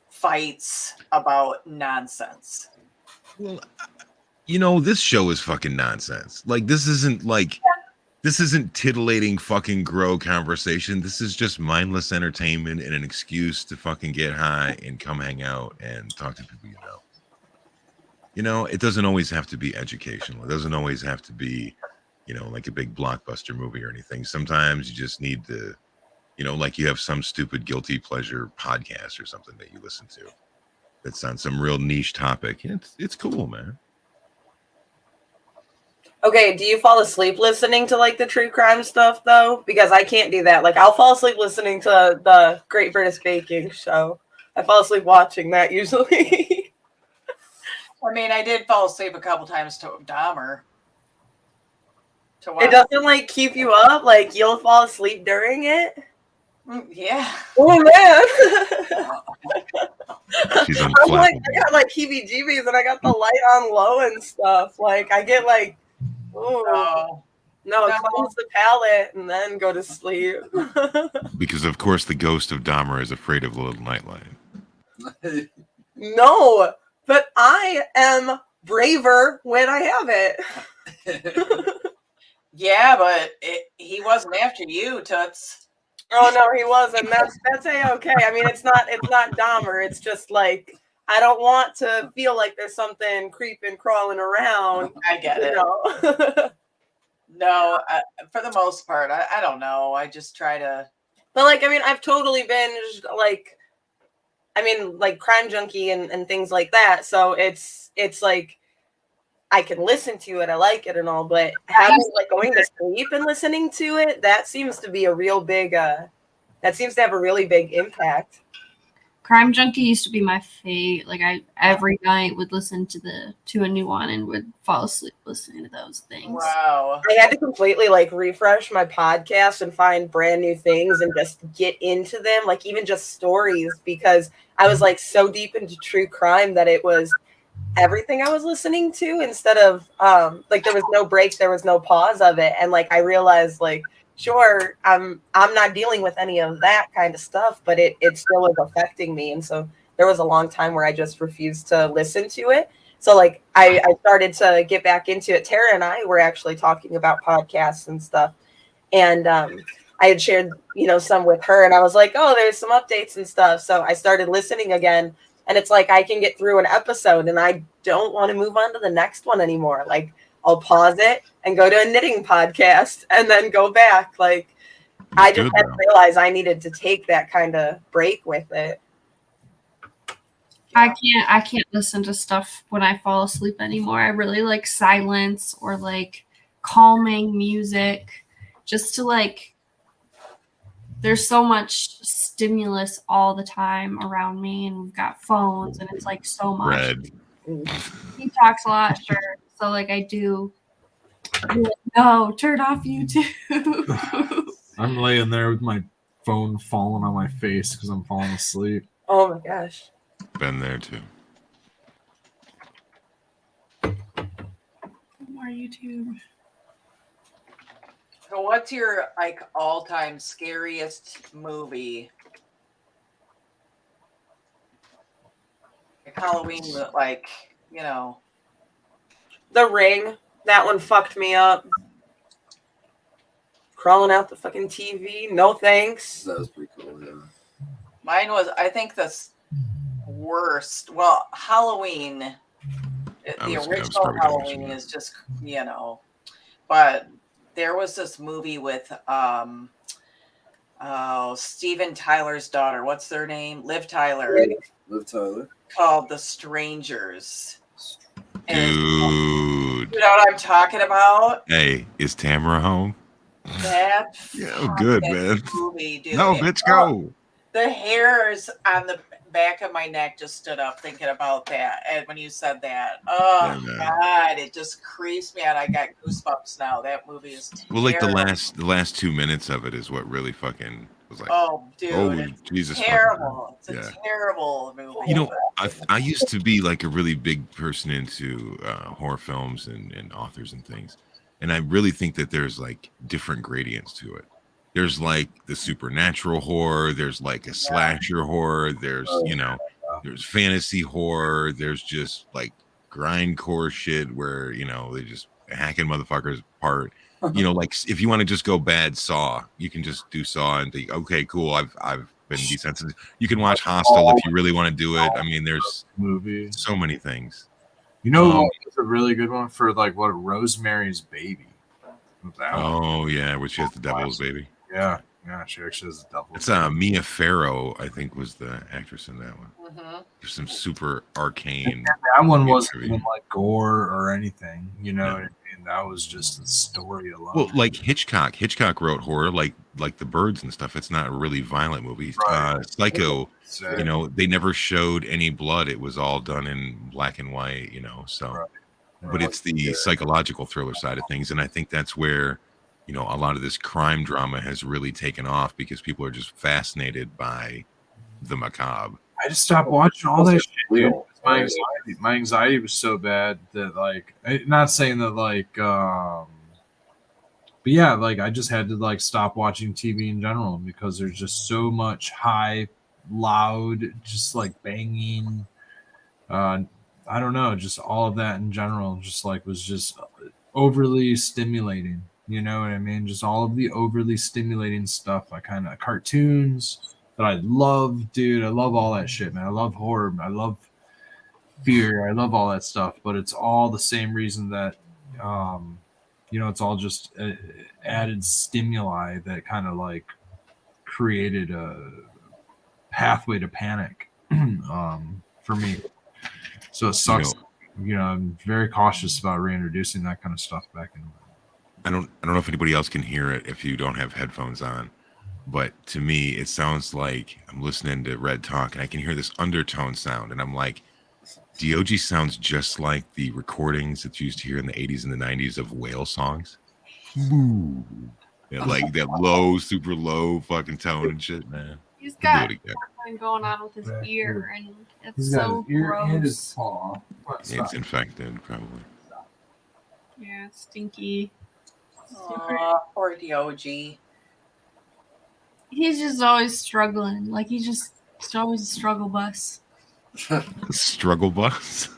fights about nonsense. Well, this show is fucking nonsense. Like, this isn't titillating fucking grow conversation. This is just mindless entertainment and an excuse to fucking get high and come hang out and talk to people you know. It doesn't always have to be educational. It doesn't always have to be, like a big blockbuster movie or anything. Sometimes you just need to, like you have some stupid guilty pleasure podcast or something that you listen to that's on some real niche topic. It's cool, man. Okay, do you fall asleep listening to like the true crime stuff though? Because I can't do that. Like I'll fall asleep listening to the Great British Baking Show. I fall asleep watching that usually. I mean, I did fall asleep a couple times to Dahmer. It doesn't like keep you up. Like you'll fall asleep during it. Yeah. Oh man. She's I'm like, I got like heebie-jeebies and I got the light on low and stuff. Like I get like, oh no, cleanse the palate and then go to sleep. Because of course the ghost of Dahmer is afraid of the little nightlight. No, but I am braver when I have it. Yeah, but he wasn't after you, Toots. Oh no, he wasn't. That's A-okay. I mean, it's not Dahmer. It's just like I don't want to feel like there's something creeping, crawling around. I get it. No, for the most part, I don't know. I just try to. But like, I mean, I've totally binged like, I mean, like Crime Junkie and things like that. So it's like I can listen to it. I like it and all, but having like going to sleep and listening to it, that seems to be a real big. That seems to have a really big impact. Crime Junkie used to be my fave. Like I every night would listen to a new one and would fall asleep listening to those things. Wow. I had to completely like refresh my podcast and find brand new things and just get into them, like even just stories, because I was like so deep into true crime that it was everything I was listening to instead of like there was no break, there was no pause of it. And like I realized like, sure, I'm not dealing with any of that kind of stuff, but it still was affecting me. And so there was a long time where I just refused to listen to it. So like I started to get back into it. Tara and I were actually talking about podcasts and stuff. And I had shared, some with her and I was like, oh, there's some updates and stuff. So I started listening again. And it's like I can get through an episode and I don't want to move on to the next one anymore. Like I'll pause it and go to a knitting podcast and then go back. Like I just had to realize I needed to take that kind of break with it. I can't listen to stuff when I fall asleep anymore. I really like silence or like calming music, just to like. There's so much stimulus all the time around me, and we've got phones, and it's like so much. Red. He talks a lot, sure. So like I do. Like, no, turn off YouTube. I'm laying there with my phone falling on my face because I'm falling asleep. Oh my gosh. Been there too. More YouTube. So what's your like all-time scariest movie? Like Halloween, like, The Ring. That one fucked me up. Crawling out the fucking TV. No thanks. That was pretty cool, yeah. Mine was, I think, the worst. Well, Halloween, the original Halloween is just, but there was this movie with oh, Steven Tyler's daughter. What's their name? Liv Tyler. Liv Tyler. Called The Strangers. And Dude. you know what I'm talking about? Hey, is Tamara home? That Yeah, I'm good, fucking man. movie, dude. No, bitch, go. The hairs on the back of my neck just stood up thinking about that. And when you said that, oh Yeah, man. God, it just creeps me out. I got goosebumps now. That movie is terrible. Well, like the last 2 minutes of it is what really fucking was like, oh, dude, oh, it's Jesus. fucking terrible. It's a yeah. terrible movie. You know, I used to be like a really big person into horror films and authors and things. And I really think that there's like different gradients to it. There's like the supernatural horror. There's like a slasher horror. There's, you know, there's fantasy horror. There's just like grindcore shit where, you know, they just hacking motherfuckers apart. You know, like if you want to just go bad Saw, you can just do Saw and think, okay, cool. I've been desensitized. You can watch Hostel if you really want to do it. I mean, there's movie. so many things. You know what was a really good one for like what Rosemary's Baby. That one. Oh yeah, where she has the devil's baby. Yeah, she actually has a double. It's Mia Farrow, I think, was the actress in that one. Mm-hmm. There's some super arcane. That one wasn't even like gore or anything, you know. What I mean? That was just the story alone. Well, like Hitchcock wrote horror, like The Birds and stuff. It's not a really violent movie. Right. Psycho, you know, they never showed any blood. It was all done in black and white, you know. So, Right. But it's the psychological thriller side of things, and I think that's where, you know, a lot of this crime drama has really taken off because people are just fascinated by the macabre. I just stopped watching all that shit. Real. My anxiety was so bad that like, not saying that like, but yeah, like I just had to like stop watching TV in general because there's just so much high, loud, just like banging. I don't know, just all of that in general, just like was just overly stimulating. You know what I mean? Just all of the overly stimulating stuff. I kind of cartoons that I love, dude. I love all that shit, man. I love horror. I love fear. I love all that stuff. But it's all the same reason that, you know, it's all just added stimuli that kind of like created a pathway to panic for me. So it sucks. You know, I'm very cautious about reintroducing that kind of stuff back in. I don't know if anybody else can hear it if you don't have headphones on, but to me it sounds like I'm listening to Red talk and I can hear this undertone sound and I'm like, DOG sounds just like the recordings that you used to hear in the 80s and the 90s of whale songs. Ooh. Yeah, like that low, super low fucking tone and shit, man. He's We'll got do it again. something going on with his ear, and it's He's got so his ear and his gross. paw. It's infected, probably. Yeah, stinky. Aw, poor DOG. He's just always struggling. Like it's always a struggle bus. Struggle bus.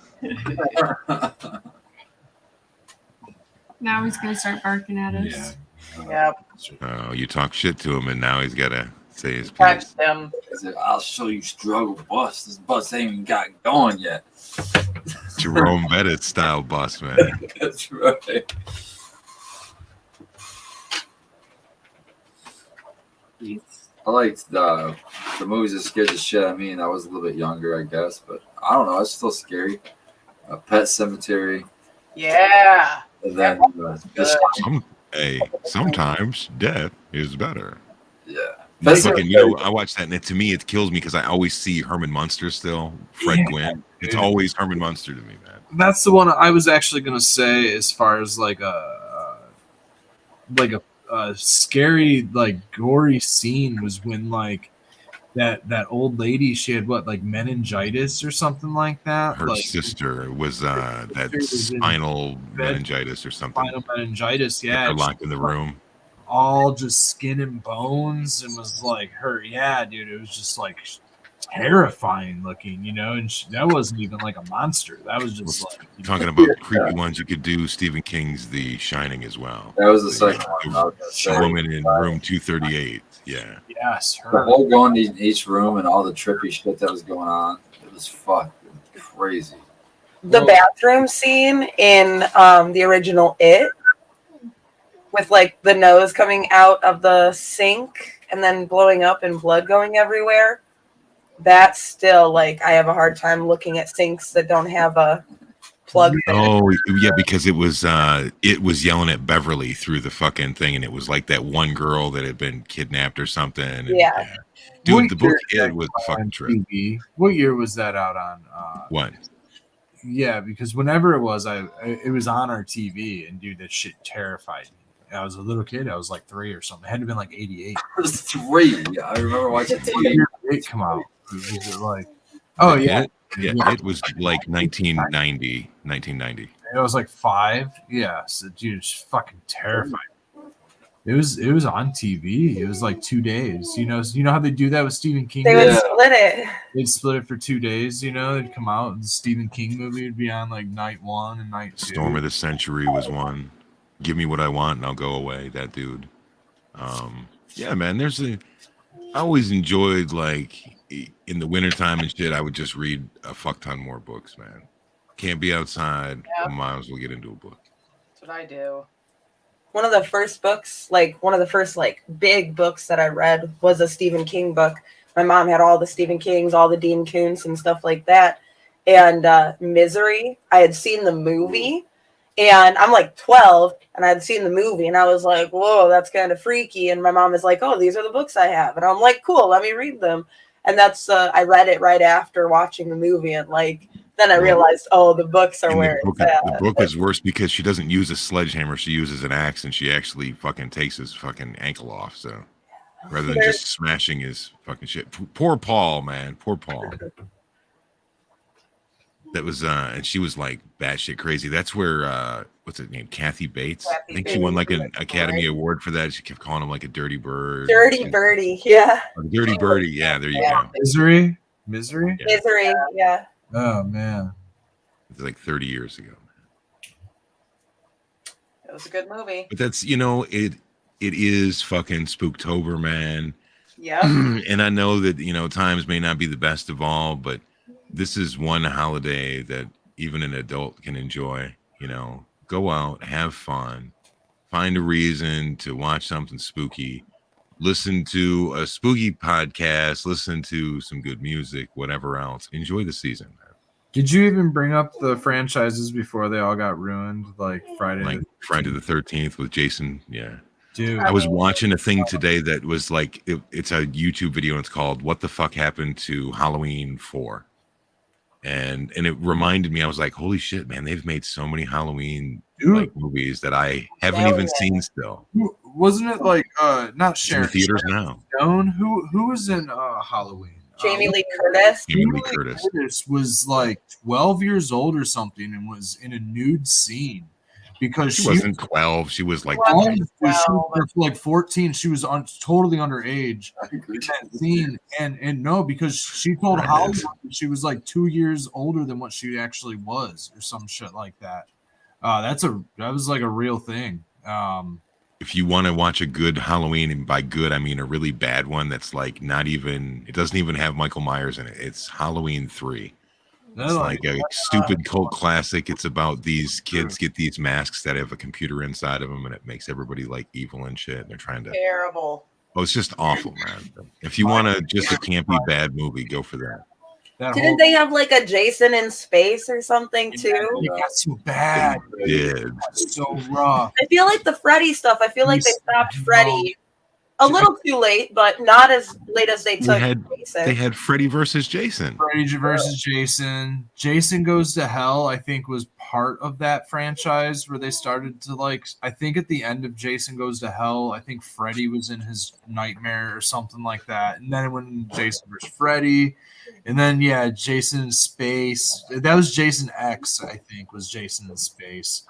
Now he's gonna start barking at us. Yep. Oh, you talk shit to him and now he's gotta say his Catch piece. them. I said, I'll show you struggle bus. This bus ain't even got going yet. Jerome Bettis style bus, man. That's right. I liked the movies that scared the shit out of me, and I was a little bit younger, I guess. But I don't know, it's still scary. Pet Cemetery. Yeah. And then Good. Sometimes death is better. yeah. But fucking, you know, I watch that and to me it kills me because I always see Herman Munster still. Fred Gwynn. It's always Herman Munster to me, man. That's the one I was actually gonna say as far as like a scary, like gory scene was when like that old lady, she had what, like meningitis or something like that. Her like, sister was that was in spinal meningitis or something. spinal meningitis, yeah. They're locked in the room. All just skin and bones, and was like her, yeah, dude. It was just like terrifying looking, you know. And that wasn't even like a monster. That was just like Talking about creepy ones, you could do Stephen King's The Shining as well. That was the second one. I was gonna The say. woman in room 238. Yeah. yes, The her. whole going in each room and all the trippy shit that was going on, it was fucking crazy. The bathroom scene in the original It with like the nose coming out of the sink and then blowing up and blood going everywhere. That's still like I have a hard time looking at sinks that don't have a plug. Oh yeah, because it was yelling at Beverly through the fucking thing, and it was like that one girl that had been kidnapped or something. And, Yeah. dude, What the book year it was a fucking on trip. TV? What year was that out on? What? Yeah, because whenever it was, it was on our TV, and dude, that shit terrified me. I was a little kid. I was like 3 or something. It had to have been like 88. I was 3. I remember watching What TV. year did it come out? Was it like? Oh yeah, Yeah, it was like 1990. I was like 5. Yeah, so dude, it's fucking terrifying. It was on TV. It was like 2 days. You know how they do that with Stephen King? They would Yeah. split it. They'd split it for 2 days. You know, they'd come out and the Stephen King movie would be on like night 1 and night 2. Storm of the Century was one. Give me what I want and I'll go away. That dude. Yeah, man. I always enjoyed like in the wintertime and shit. I would just read a fuck ton more books, man. Can't be outside. Yep. Might as well get into a book. That's what I do. One of the first books, like one of the first like big books that I read was a Stephen King book. My mom had all the Stephen Kings, all the Dean Koontz and stuff like that. And Misery, I had seen the movie, and I'm like 12, and I had seen the movie, and I was like, whoa, that's kind of freaky. And my mom is like, oh, these are the books I have. And I'm like, cool, let me read them. And that's, I read it right after watching the movie, and like, then I realized, oh, the books are And where the it's at. book is worse because she doesn't use a sledgehammer. She uses an axe, and she actually fucking takes his fucking ankle off. So rather than just smashing his fucking shit. Poor Paul, man. Poor Paul. That was and she was like batshit crazy. That's where what's her name? Kathy Bates. I think she won like an Academy Award for that. She kept calling him like a dirty bird. Dirty Birdie, yeah. Dirty birdie. Yeah, there you go. Misery. Yeah. Misery, yeah. Oh man. It's like 30 years ago. It was a good movie. But that's it is fucking Spooktober, man. Yeah. And I know that times may not be the best of all, but this is one holiday that even an adult can enjoy. Go out, have fun, find a reason to watch something spooky, listen to a spooky podcast, listen to some good music, whatever else. Enjoy the season, man. Did you even bring up the franchises before they all got ruined? Like Friday the 13th with Jason. Yeah. Dude, I was watching a thing today that was like, it's a YouTube video. And it's called "What the Fuck Happened to Halloween 4?" And it reminded me, I was like, holy shit, man, they've made so many Halloween like movies that I haven't even seen still. wasn't it like not It's in Sharon the theaters now. Stone? Who was in Halloween? Jamie Lee Curtis. Jamie Lee Curtis. Was like 12 years old or something and was in a nude scene because She wasn't 12. She was like Well, 20. She was like 14. She was totally underage in that scene, and no, because she told Hollywood that she was like 2 years older than what she actually was, or some shit like that. That was like a real thing. If you want to watch a good Halloween, and by good I mean a really bad one that's like it doesn't even have Michael Myers in it. It's Halloween 3. It's like a stupid cult classic. It's about these kids get these masks that have a computer inside of them, and it makes everybody like evil and shit. And they're trying to. Terrible. Oh, it's just awful, man. If you want just a campy bad movie, go for that. Didn't they have like a Jason in space or something too? It got so bad. Yeah. So rough. I feel like the Freddy stuff. I feel like they stopped Freddy a little too late, but not as late as they took Jason. They had Freddy versus Jason. Freddy versus Jason. Jason Goes to Hell, I think, was part of that franchise where they started to like. I think at the end of Jason Goes to Hell, I think Freddy was in his nightmare or something like that. And then when Jason versus Freddy, and then Jason in Space. That was Jason X, I think, was Jason in Space.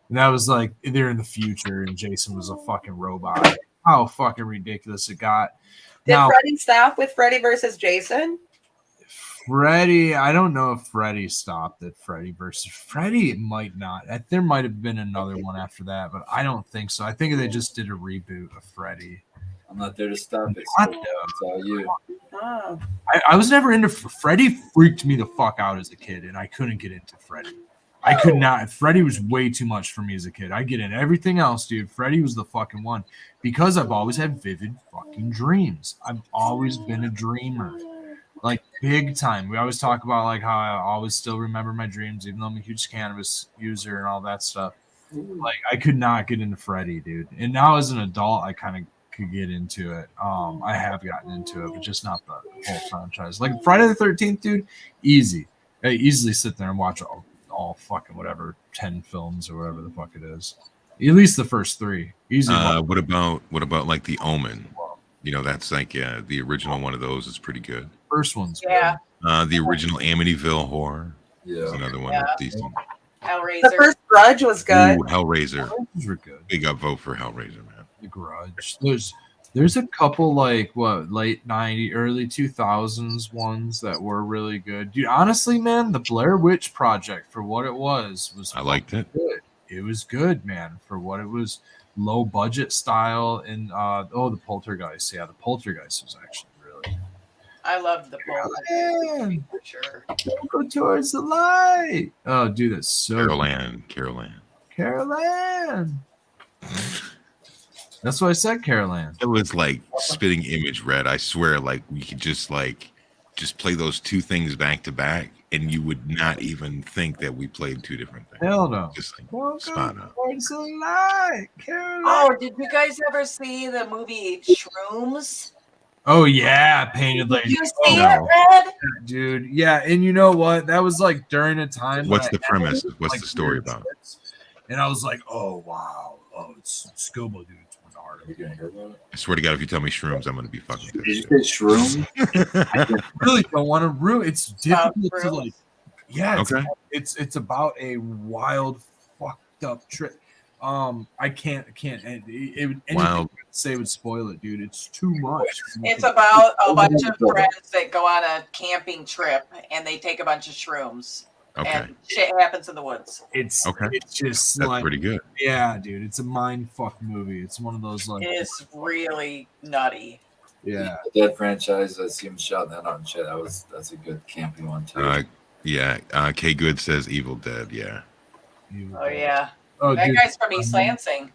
And that was like they're in the future, and Jason was a fucking robot. How fucking ridiculous it got. Did Freddy stop with Freddy versus Jason? Freddy, I don't know if Freddy stopped at Freddy versus Freddy. It might not. There might have been another one after that, but I don't think so. I think they just did a reboot of Freddy. I'm not there to stop it. What? So it's all you. Oh. I was never into Freddy. Freaked me the fuck out as a kid, and I couldn't get into Freddy. I could not. Freddy was way too much for me as a kid. I get in everything else, dude. Freddy was the fucking one because I've always had vivid fucking dreams. I've always been a dreamer, like big time. We always talk about like how I always still remember my dreams, even though I'm a huge cannabis user and all that stuff. Like I could not get into Freddy, dude. And now as an adult, I kind of could get into it. I have gotten into it, but just not the whole franchise. Like Friday the 13th, dude, easy. I easily sit there and watch all fucking whatever 10 films or whatever the fuck it is. At least the first 3. Easy. What about like The Omen? You know, that's like the original one of those is pretty good. First one's Yeah. The original Amityville Horror is Yeah. another one Yeah. that's decent. The Hellraiser. first Grudge was good. Ooh, Hellraiser. Those were good. Big upvote for Hellraiser, man. The Grudge. There's a couple like late 90s, early 2000s ones that were really good. Dude, honestly, man, the Blair Witch Project for what it was I liked it. good. It was good, man, for what it was. Low budget style and the Poltergeist. Yeah, the Poltergeist was actually really I loved the Man, for sure. go towards the light. Oh, dude, that's so Carol Ann. Carol Ann. That's what I said, Carol Ann. It was like spitting image red. I swear, like we could just play those two things back to back, and you would not even think that we played two different things. Hell no. Just like Go spot on. towards the light, Carol Ann. Oh, did you guys ever see the movie Shrooms? Oh yeah, Painted Did Lady. you see Oh, no. it, Red? dude. Yeah, and you know what? That was like during a time. What's when the I had, premise? What's like, the story weird about? trips, and I was like, oh wow, oh it's Scuba, dude. It's Are Bernardo. you gonna hear about it? I swear to God, if you tell me shrooms, I'm gonna be fucking Did you pissed. say shroom? I really don't want to ruin. It's difficult to Shrooms? like. Yeah, Okay. it's about a wild, fucked up trip. I can't. And anything Wild. I could say would spoil it, dude. It's too much. It's about a bunch of friends that go on a camping trip and they take a bunch of shrooms. Okay, And shit happens in the woods. It's Okay. It's just that's like pretty good. yeah, dude. It's a mind fuck movie. It's one of those like It's really nutty. yeah. The Dead franchise. I see him shouting that out in chat. That's a good camping one too. Yeah. K Good says Evil Dead. Yeah. Oh yeah. Oh, That dude. guy's from East Lansing.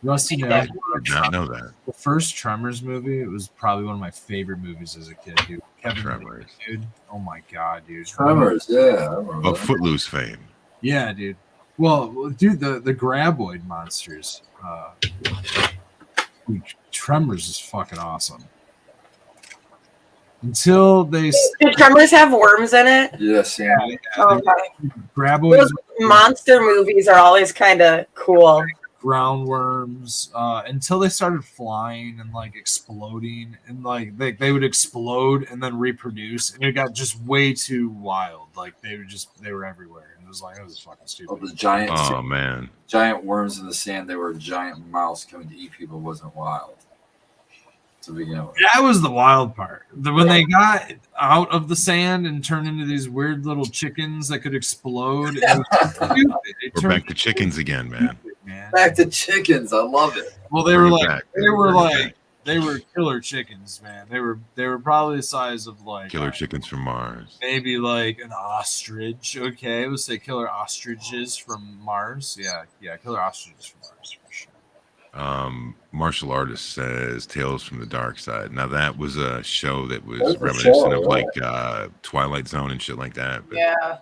Rusty Yeah. Nails. Did not know that. The first Tremors movie. It was probably one of my favorite movies as a kid, dude. Kevin Tremors. Bacon, dude. Oh my god, dude. Tremors. Yeah, I remember. Of that. Footloose fame. Yeah, dude. Well, dude, the graboid monsters. Dude, Tremors is fucking awesome. Until they Do Tremors have worms in it? Yeah, Sam. Okay. graboids, Those monster movies are always kind of cool. ground worms, until they started flying and like exploding, and like they would explode and then reproduce, and it got just way too wild. Like they were everywhere, and it was fucking Oh, stupid. the Oh man. giant worms in the sand. They were a giant mouse coming to eat people. Wasn't wild to begin with. That was the wild part. When they got out of the sand and turned into these weird little chickens that could explode. It was stupid. It We're turned back to chickens again, man. stupid, man. Back to chickens. I love it. Well, they Bring were it like back. they were Bring it like back. they were killer chickens, man. They were probably the size of like Killer chickens from Mars. maybe like an ostrich. Okay, we'll say killer ostriches from Mars. Yeah, killer ostriches from Mars for sure. Martial artist says Tales from the Dark Side. Now that was a show that was That was a reminiscent show, of like Twilight Zone and shit like that. But Yeah.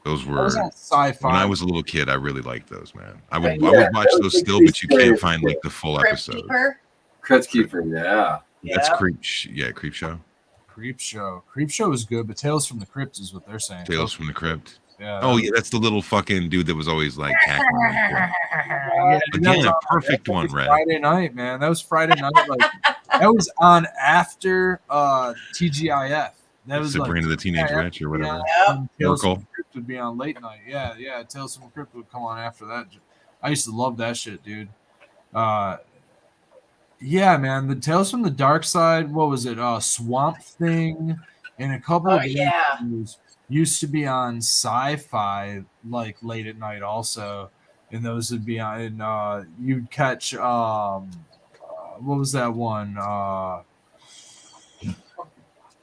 those That were was on sci-fi. when I was a little kid. I really liked those, man. I would Yeah, I would watch that was those a still, good but you can't series. find like the full Crypt episode. Keeper. Crypt Keeper. Yeah. That's Yeah. Creep Show. Creep Show. Creep Show is good, but Tales from the Crypt is what they're saying. Tales from the Crypt. Yeah. Oh yeah, that's the little fucking dude that was always like cackling. Yeah, Again, that a was- perfect that one, was Red. Friday night, man. That was Friday night. Like that was on after TGIF. That was Sabrina like the Teenage TGIF Witch or whatever. Yep. and Tales Oracle. from the Crypt would be on late night. Yeah. Tales from the Crypt would come on after that. I used to love that shit, dude. Yeah, man. The Tales from the Dark Side. What was it? Swamp Thing, and a couple Oh, of yeah. shows used to be on Sci-Fi like late at night also, and those would be on. And you'd catch what was that one?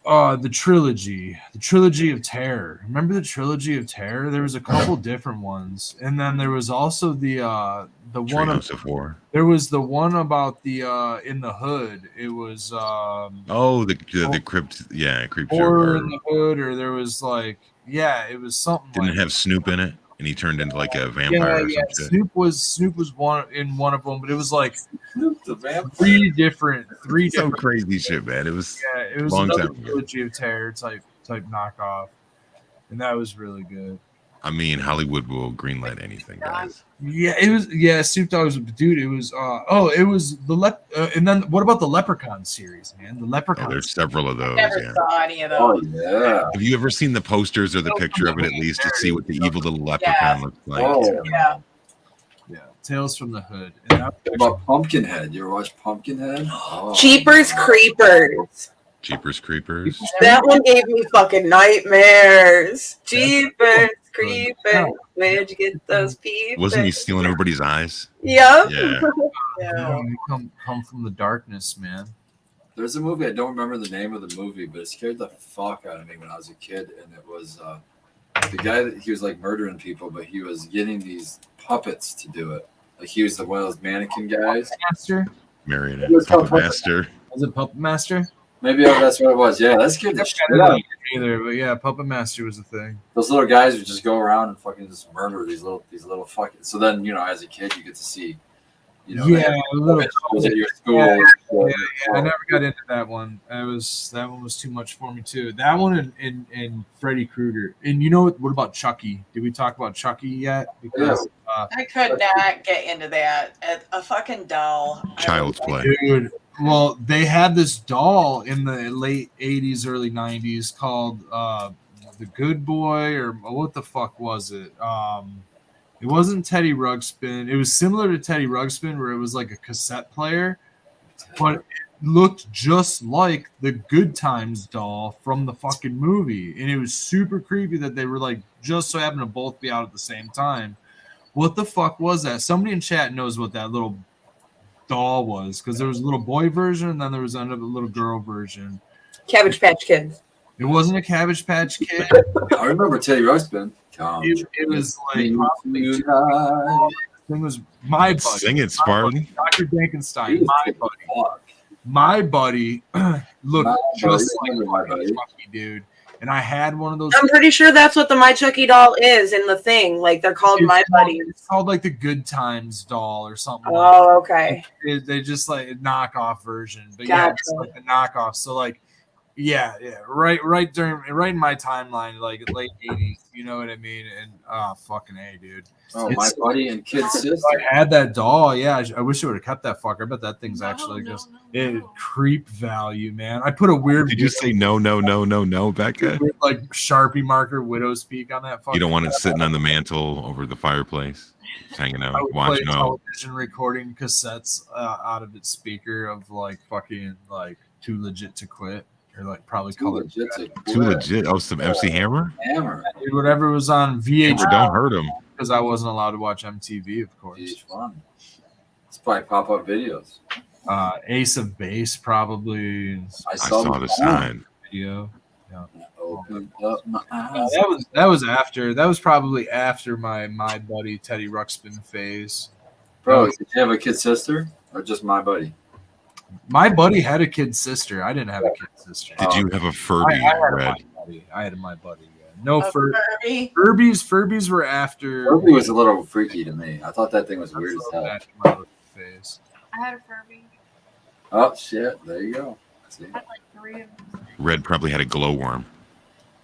the trilogy of terror. Remember the trilogy of terror? There was a couple different ones, and then there was also the one. Treehouse of Horror. There was the one about the in the hood. It was The crypt. Yeah, creep show. horror in the hood, or there was like it was something. Didn't like it have Snoop in it, and he turned into like a vampire or some shit. Snoop was one of them, but it was like Snoop the vampire. three different Some crazy shit, man. It was it was long another time ago. trilogy of terror type knockoff, and that was really good. I mean, Hollywood will greenlight anything, guys. Yeah, it was. Snoop Dogg was, dude. It was. It was the and then what about the Leprechaun series, man? The Leprechaun. There's several of those. Never Yeah. saw any of Oh those. yeah. Have you ever seen the posters or the picture of it at least to see what the evil little leprechaun looks like? Oh. Yeah. Yeah, Tales from the Hood. And that What about Pumpkinhead? You ever watch Pumpkinhead? Oh. Jeepers Creepers. Jeepers Creepers. That one gave me fucking nightmares. Jeepers Creepers. Where'd you get those people? Wasn't he stealing everybody's eyes? Yep. Yeah. you come from the darkness, man. There's a movie, I don't remember the name of the movie, but it scared the fuck out of me when I was a kid. And it was the guy that he was like murdering people, but he was getting these puppets to do it. Like he was one of those mannequin guys. Master? Marionette. It was called Puppet Master. Was it Puppet Master? Maybe that's what it was. Yeah, that scared the shit out of me. Either, but yeah, Puppet Master was a thing. Those little guys would just go around and fucking just murder these little fucking. So then, as a kid, you get to see, they have a little. shows at your school. Yeah, I never got into that one. That one was too much for me too. That one and Freddy Krueger. And you know what about Chucky? Did we talk about Chucky yet? Because I could not get into that. A fucking doll. Child's Play. dude, well, they had this doll in the late 80s, early 90s called the Good Boy, or what the fuck was it? It wasn't Teddy Ruxpin. It was similar to Teddy Ruxpin, where it was like a cassette player, but it looked just like the Good Times doll from the fucking movie. And it was super creepy that they were like just so happened to both be out at the same time. What the fuck was that? Somebody in chat knows what that little doll was, because there was a little boy version and then there was another little girl version. Cabbage Patch Kids. It wasn't a Cabbage Patch Kid. I remember Teddy Ruxpin. It was like probably thing was my buddy. Sing it, Spartan. Dr. Dankenstein, my buddy looked just like my buddy. Chucky, dude. And I had one of those. I'm pretty sure that's what the My Chucky doll is in the thing. Like they're called My Buddies. It's called like the Good Times doll or something. Oh, okay. They just like a knockoff version, but Gotcha. yeah, it's like the knockoff. So like, yeah, right in my timeline, like late 80s. You know what I mean? And fucking A, dude. Oh, My Buddy and Kid Sister. I had that doll. Yeah, I wish I would have kept that fucker. I bet that thing's actually just creep value, man. I put a weird. Did you say no, Becca? Like Sharpie marker Widow's Peak on that. You don't want it sitting on the mantle over the fireplace, just hanging out, I would watching play out. television recording cassettes out of its speaker of like fucking like Too Legit to Quit, or like probably Too legit. Oh, some MC Hammer. Whatever was on VH. Don't hurt him. Because I wasn't allowed to watch MTV, of course. VH1. It's probably pop-up videos. Ace of Base, probably. I saw the sign. Video. Yeah. Opened up my eyes. That was probably after my buddy Teddy Ruxpin phase. Bro, did you have a kid sister or just My Buddy? My buddy had a kid sister. I didn't have a kid sister. Did you have a Furby? I had my buddy. No Furby. Furbies were after. Furby was a little freaky to me. I thought that thing was weird as hell. After my little phase. I had a Furby. Oh shit! There you go. See? I had like 3 of them. Red probably had a glowworm.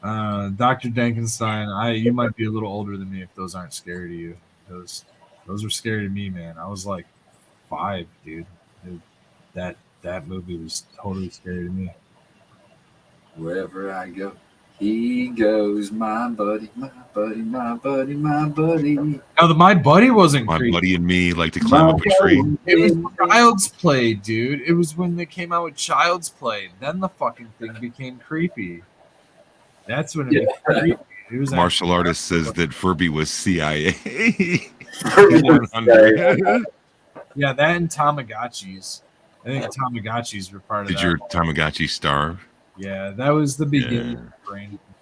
Dr. Dankenstein, you might be a little older than me if those aren't scary to you. Those were scary to me, man. I was like 5, dude. That movie was totally scary to me. Wherever I go, he goes, my buddy, my buddy, my buddy, my buddy. Now, My Buddy wasn't My creepy. buddy and me like to climb up a tree. It was Child's Play, dude. It was when they came out with Child's Play. Then the fucking thing became creepy. That's when it became creepy. It was Martial artist says that Furby was CIA. Yeah, that and Tamagotchis. I think Tamagotchis were part of Did that. your Tamagotchi starve? Yeah, that was the beginning of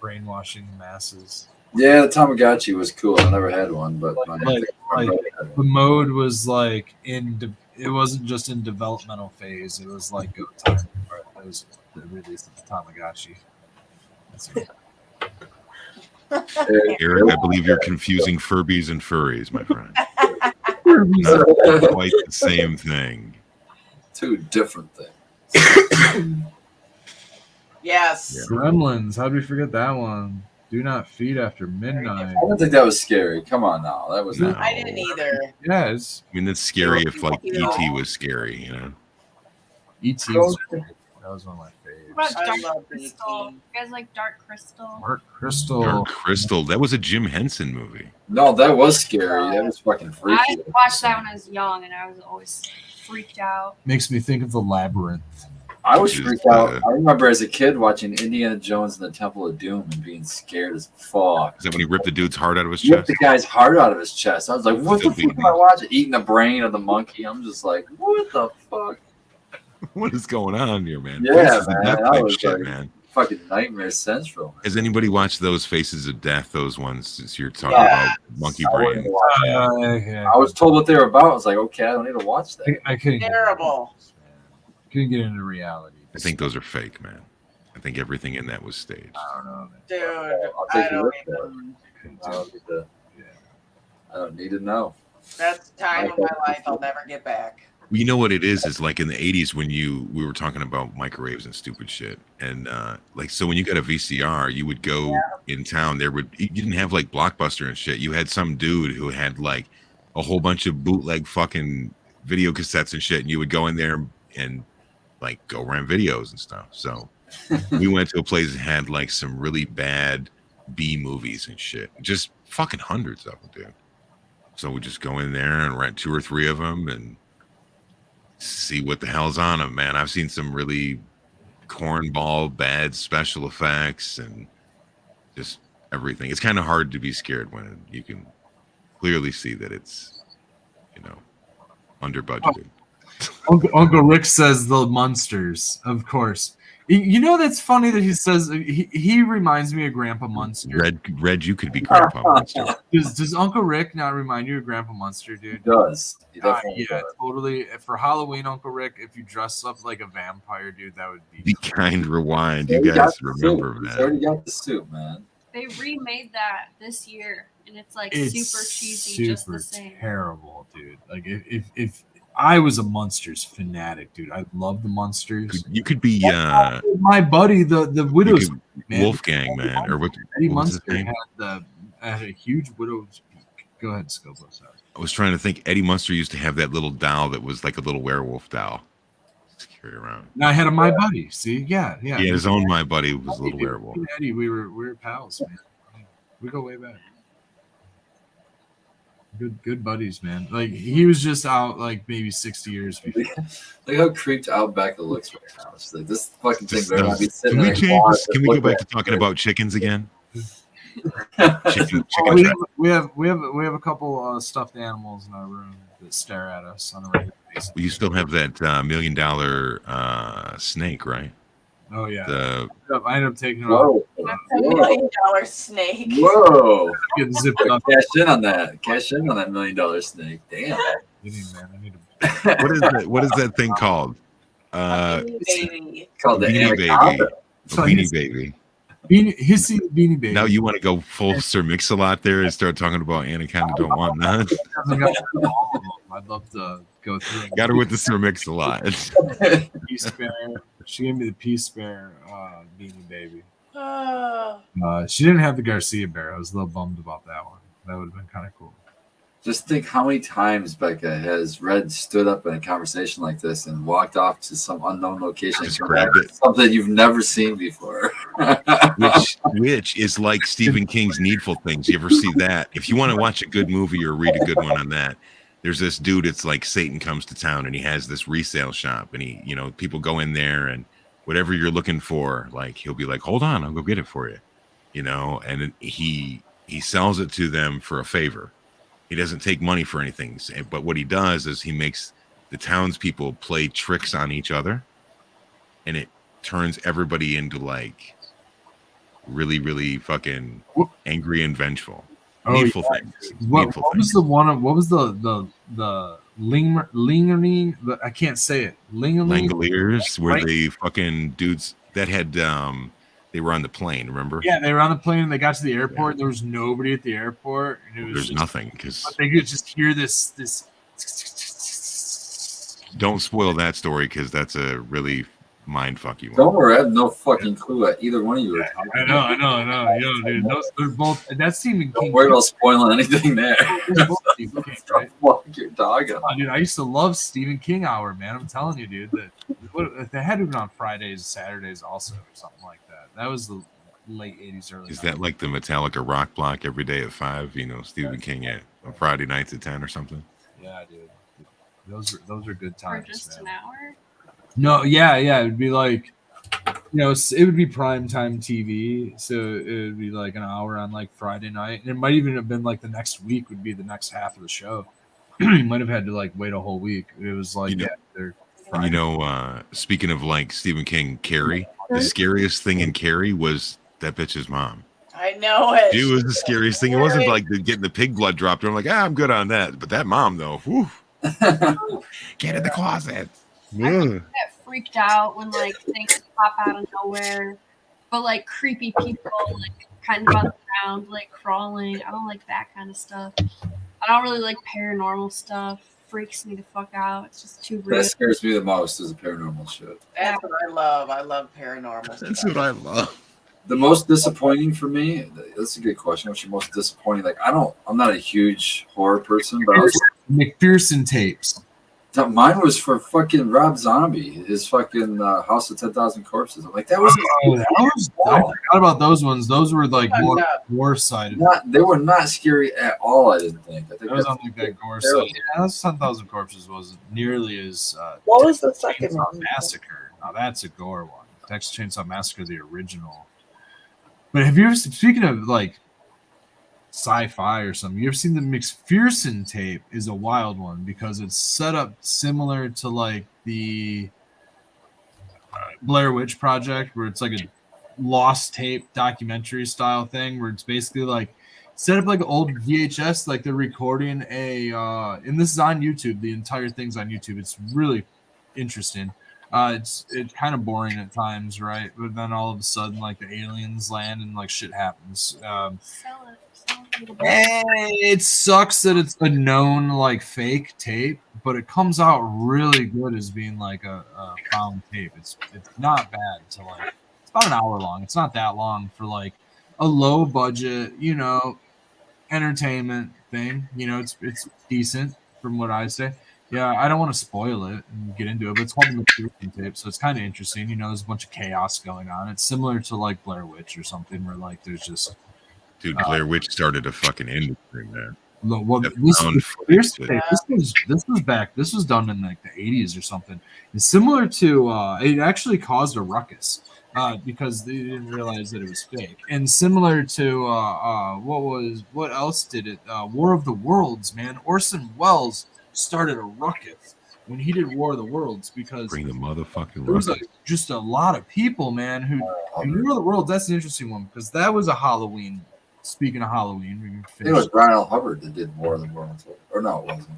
brainwashing the masses. Yeah, the Tamagotchi was cool. I never had one, but my Like brother had the one. mode was like it wasn't just in developmental phase. It was like go time where it was the release of the Tamagotchi. That's it. Eric, I believe you're confusing Furbies and furries, my friend. Not quite the same thing. Two different things. Yes. Yeah. Gremlins. How did we forget that one? Do not feed after midnight. I don't think that was scary. Come on now, that was No. not. I didn't either. Yes. I mean, that's scary if like You know. E.T. was scary, you know. E.T. was great. That was one of my What favorites. about I Dark love Crystal? E.T.. You guys like Dark Crystal? Dark Crystal. Dark Crystal. That was a Jim Henson movie. No, that was scary. That was fucking freaky. I watched that when I was young, and I was always freaked out. Makes me think of the Labyrinth. I was Which is, freaked out. I remember as a kid watching Indiana Jones and the Temple of Doom and being scared as fuck. Is that when he ripped the dude's heart out of his Ripped chest? the guy's heart out of his chest. I was like, what the Still fuck am I watching? Eating the brain of the monkey. I'm just like, what the fuck? What is going on here, man? Yeah, Faces of man, Death I type was shit, like- man. Fucking nightmare central. Man. Has anybody watched those Faces of Death? Those ones since you're talking Yeah. about monkey I wouldn't brain. watch that. Yeah. I was told what they were about. I was like, okay, I don't need to watch that. I couldn't Terrible. couldn't get into reality. I think those are fake, man. I think everything in that was staged. I don't know. Man. Dude, I'll I take your don't word for it. even. I don't need to. Yeah. I don't need to know. That's time of my life I'll never get back. You know what it is like in the 80s when we were talking about microwaves and stupid shit. And like, so when you got a VCR, you would go in town, you didn't have like Blockbuster and shit. You had some dude who had like a whole bunch of bootleg fucking video cassettes and shit. And you would go in there and like go rent videos and stuff. So we went to a place that had like some really bad B movies and shit. Just fucking hundreds of them, dude. So we just go in there and rent 2 or 3 of them and see what the hell's on them, man. I've seen some really cornball bad special effects and just everything. It's kind of hard to be scared when you can clearly see that it's, under budgeted. Uncle Rick says the Munsters, of course. You know that's funny that he says he reminds me of Grandpa Munster. Red, you could be Grandpa Munster. Does Uncle Rick not remind you of Grandpa Munster, dude? He does. He definitely Yeah, does. totally. For Halloween, Uncle Rick, if you dress up like a vampire, dude, that would be. Be kind, rewind. He's You already got guys the remember suit. He's that? already got the suit, man. They remade that this year, and it's like It's super cheesy, just the same. terrible, dude. Like if I was a Munsters fanatic, dude, I love the Munsters. You could be My buddy, the Widow's man. Wolfgang, man, or what? Eddie what was his Munster name? had a huge widow's peak. Go ahead, Scopo. Sorry. I was trying to think. Eddie Munster used to have that little doll that was like a little werewolf doll to carry around. Now I had a My Buddy. See, yeah. He had his own My Buddy who was a little Me werewolf. and Eddie, we were pals, man. We go way back. Good buddies, man. Like he was just out like maybe 60 years before. Look how creeped out Becca looks right now. It's like this fucking thing better not be sitting Can we in a change? closet Can we go looking back to at talking it. about chickens again? Oh, Chicken we trap. have a couple stuffed animals in our room that stare at us on a regular basis. You still have that $1 million snake, right? Oh yeah. The I ended up taking it off. Whoa. That's a $1 Whoa. million snake. Whoa. Get zipped up. Cash in on that. Cash in on that $1 million snake. Damn. Man, I need to. what is that? What is that thing called? Baby. Called the Beanie Baby. Anaconda. A Beanie Baby. Hissy Beanie Baby. Now you want to go full Sir Mix-a-Lot there and start talking about Anaconda don't want none. I got all of them. I'd love to go through them. Got her with the Sir Mix-a-Lot. Peace Bear. She gave me the Peace Bear Beanie Baby. Oh, She didn't have the Garcia Bear. I was a little bummed about that one. That would have been kind of cool. Just think how many times Becca has Red stood up in a conversation like this and walked off to some unknown location Just and come back grabbed with it. something you've never seen before. which is like Stephen King's Needful Things. You ever see that? If you want to watch a good movie or read a good one on that, there's this dude. It's like Satan comes to town and he has this resale shop, and he, people go in there and whatever you're looking for, like he'll be like, "Hold on, I'll go get it for you," and he sells it to them for a favor. He doesn't take money for anything, but what he does is he makes the townspeople play tricks on each other, and it turns everybody into like really, really fucking angry and vengeful. Needful things. What was the one? What was the Lingering? I can't say it. Langoliers, where Right. they fucking dudes that had they were on the plane. Remember? Yeah, they were on the plane and they got to the airport. And there was nobody at the airport, and it was There's just, nothing because but they could just hear this. don't spoil that story because that's a really mind fucky one. Don't worry, I have no fucking clue what either one of you are talking I know. Yo, dude, they're both. That's Stephen Don't King. worry about spoiling anything there. They're both Stephen King, right? What you're talking Oh, about. dude, I used to love Stephen King Hour, man. I'm telling you, dude. That they had to have been on Fridays, Saturdays, also, or something like that. That was the late '80s, early. Is 90s. that like the Metallica rock block every day at 5? You know, Stephen King on Friday nights at 10 or something? Yeah, dude. Those are good Or times. just man. an hour. No, yeah, it would be like, it would be prime time TV, so it would be like an hour on like Friday night, and it might even have been like the next week would be the next half of the show. You might have had to like wait a whole week. It was like, they're You know, speaking of like Stephen King, Carrie, the scariest thing in Carrie was that bitch's mom. I know it. She was the scariest thing. It wasn't like getting the pig blood dropped. I'm like, I'm good on that. But that mom, though, whew, get in the closet. I get freaked out when like things pop out of nowhere, but like creepy people like kind of on the ground, like crawling. I don't like that kind of stuff. I don't really like paranormal stuff. Freaks me the fuck out. It's just too real. That scares me the most is the paranormal shit. That's what I love. I love paranormal That's stuff. what I love. The most disappointing for me, that's a good question. What's your most disappointing? Like, I'm not a huge horror person, but I was, McPherson tapes. mine was for fucking Rob Zombie, his fucking House of 10,000 Corpses. I'm like, that was I forgot about those ones. Those were like more gore sided. they were not scary at all. I didn't think. I think That was that's on like that gore side. Yeah, that's 10,000 Corpses wasn't nearly as. What was the second Chainsaw one? Massacre. Now that's a gore one. Texas Chainsaw Massacre, the original. But have you ever, speaking of like sci-fi or something, you ever seen the McPherson tape? Is a wild one because it's set up similar to like the Blair Witch Project, where it's like a lost tape documentary style thing, where it's basically like set up like an old VHS, like they're recording and this is on YouTube. The entire thing's on YouTube. It's really interesting. It's kind of boring at times, right? But then all of a sudden, like the aliens land and like shit happens. Sell it a little bit. It sucks that it's a known like fake tape, but it comes out really good as being like a found tape. It's not bad to like. It's about an hour long. It's not that long for like a low budget, entertainment thing. It's decent from what I say. Yeah, I don't want to spoil it and get into it, but it's called the McPherson tape, so it's kind of interesting. There's a bunch of chaos going on. It's similar to like Blair Witch or something, where like there's just Dude, Blair Witch started a fucking industry, man. this was back. This was done in like the 80s or something. It's similar to it actually caused a ruckus because they didn't realize that it was fake. And similar to what else did it? War of the Worlds, man. Orson Welles started a ruckus when he did War of the Worlds because Bring the motherfucking there was ruckus. just a lot of people, man, who in War of the Worlds. That's an interesting one because that was a Halloween. Speaking of Halloween, we can I think finish. it was Brian L. Hubbard that did War of the Worlds. Or no, it wasn't.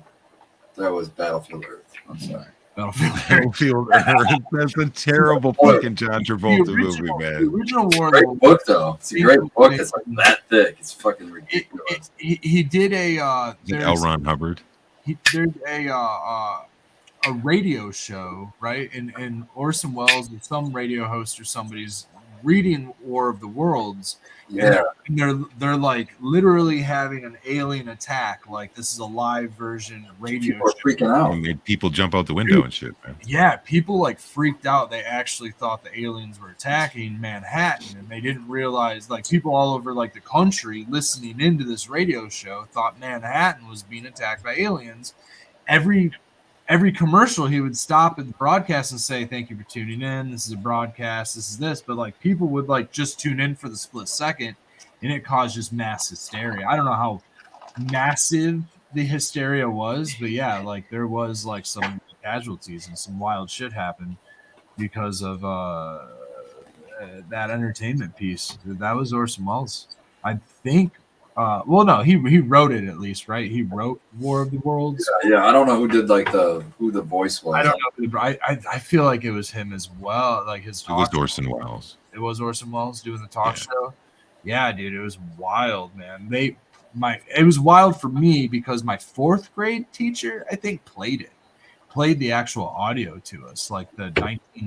That was Battlefield Earth. I'm sorry. Battlefield. That's a terrible fucking John Travolta movie, The man. original War of the Great Worlds. book, though. It's a great book. It's like that thick. It's fucking ridiculous. He did a L. Ron Hubbard. there's a radio show, right? And Orson Welles or some radio host or somebody's reading War of the Worlds. Yeah. And they're like literally having an alien attack. Like this is a live version radio People are show. freaking out. And made people jump out the window and shit, man. Yeah, people like freaked out. They actually thought the aliens were attacking Manhattan, and they didn't realize. Like people all over like the country listening into this radio show thought Manhattan was being attacked by aliens. Every commercial, he would stop at the broadcast and say, "Thank you for tuning in. This is a broadcast. This is this." But like people would like just tune in for the split second, and it caused just mass hysteria. I don't know how massive the hysteria was, but yeah, like there was like some casualties and some wild shit happened because of that entertainment piece. That was Orson Welles. I think. Well, no, he wrote it at least, right? He wrote War of the Worlds. Yeah, I don't know who did like who the voice was. I don't know. I feel like it was him as well. Like his It was talk. Orson Welles. It was Orson Welles doing the talk Yeah. show. Yeah, dude, it was wild, man. It was wild for me because my 4th grade teacher, I think, played the actual audio to us. Like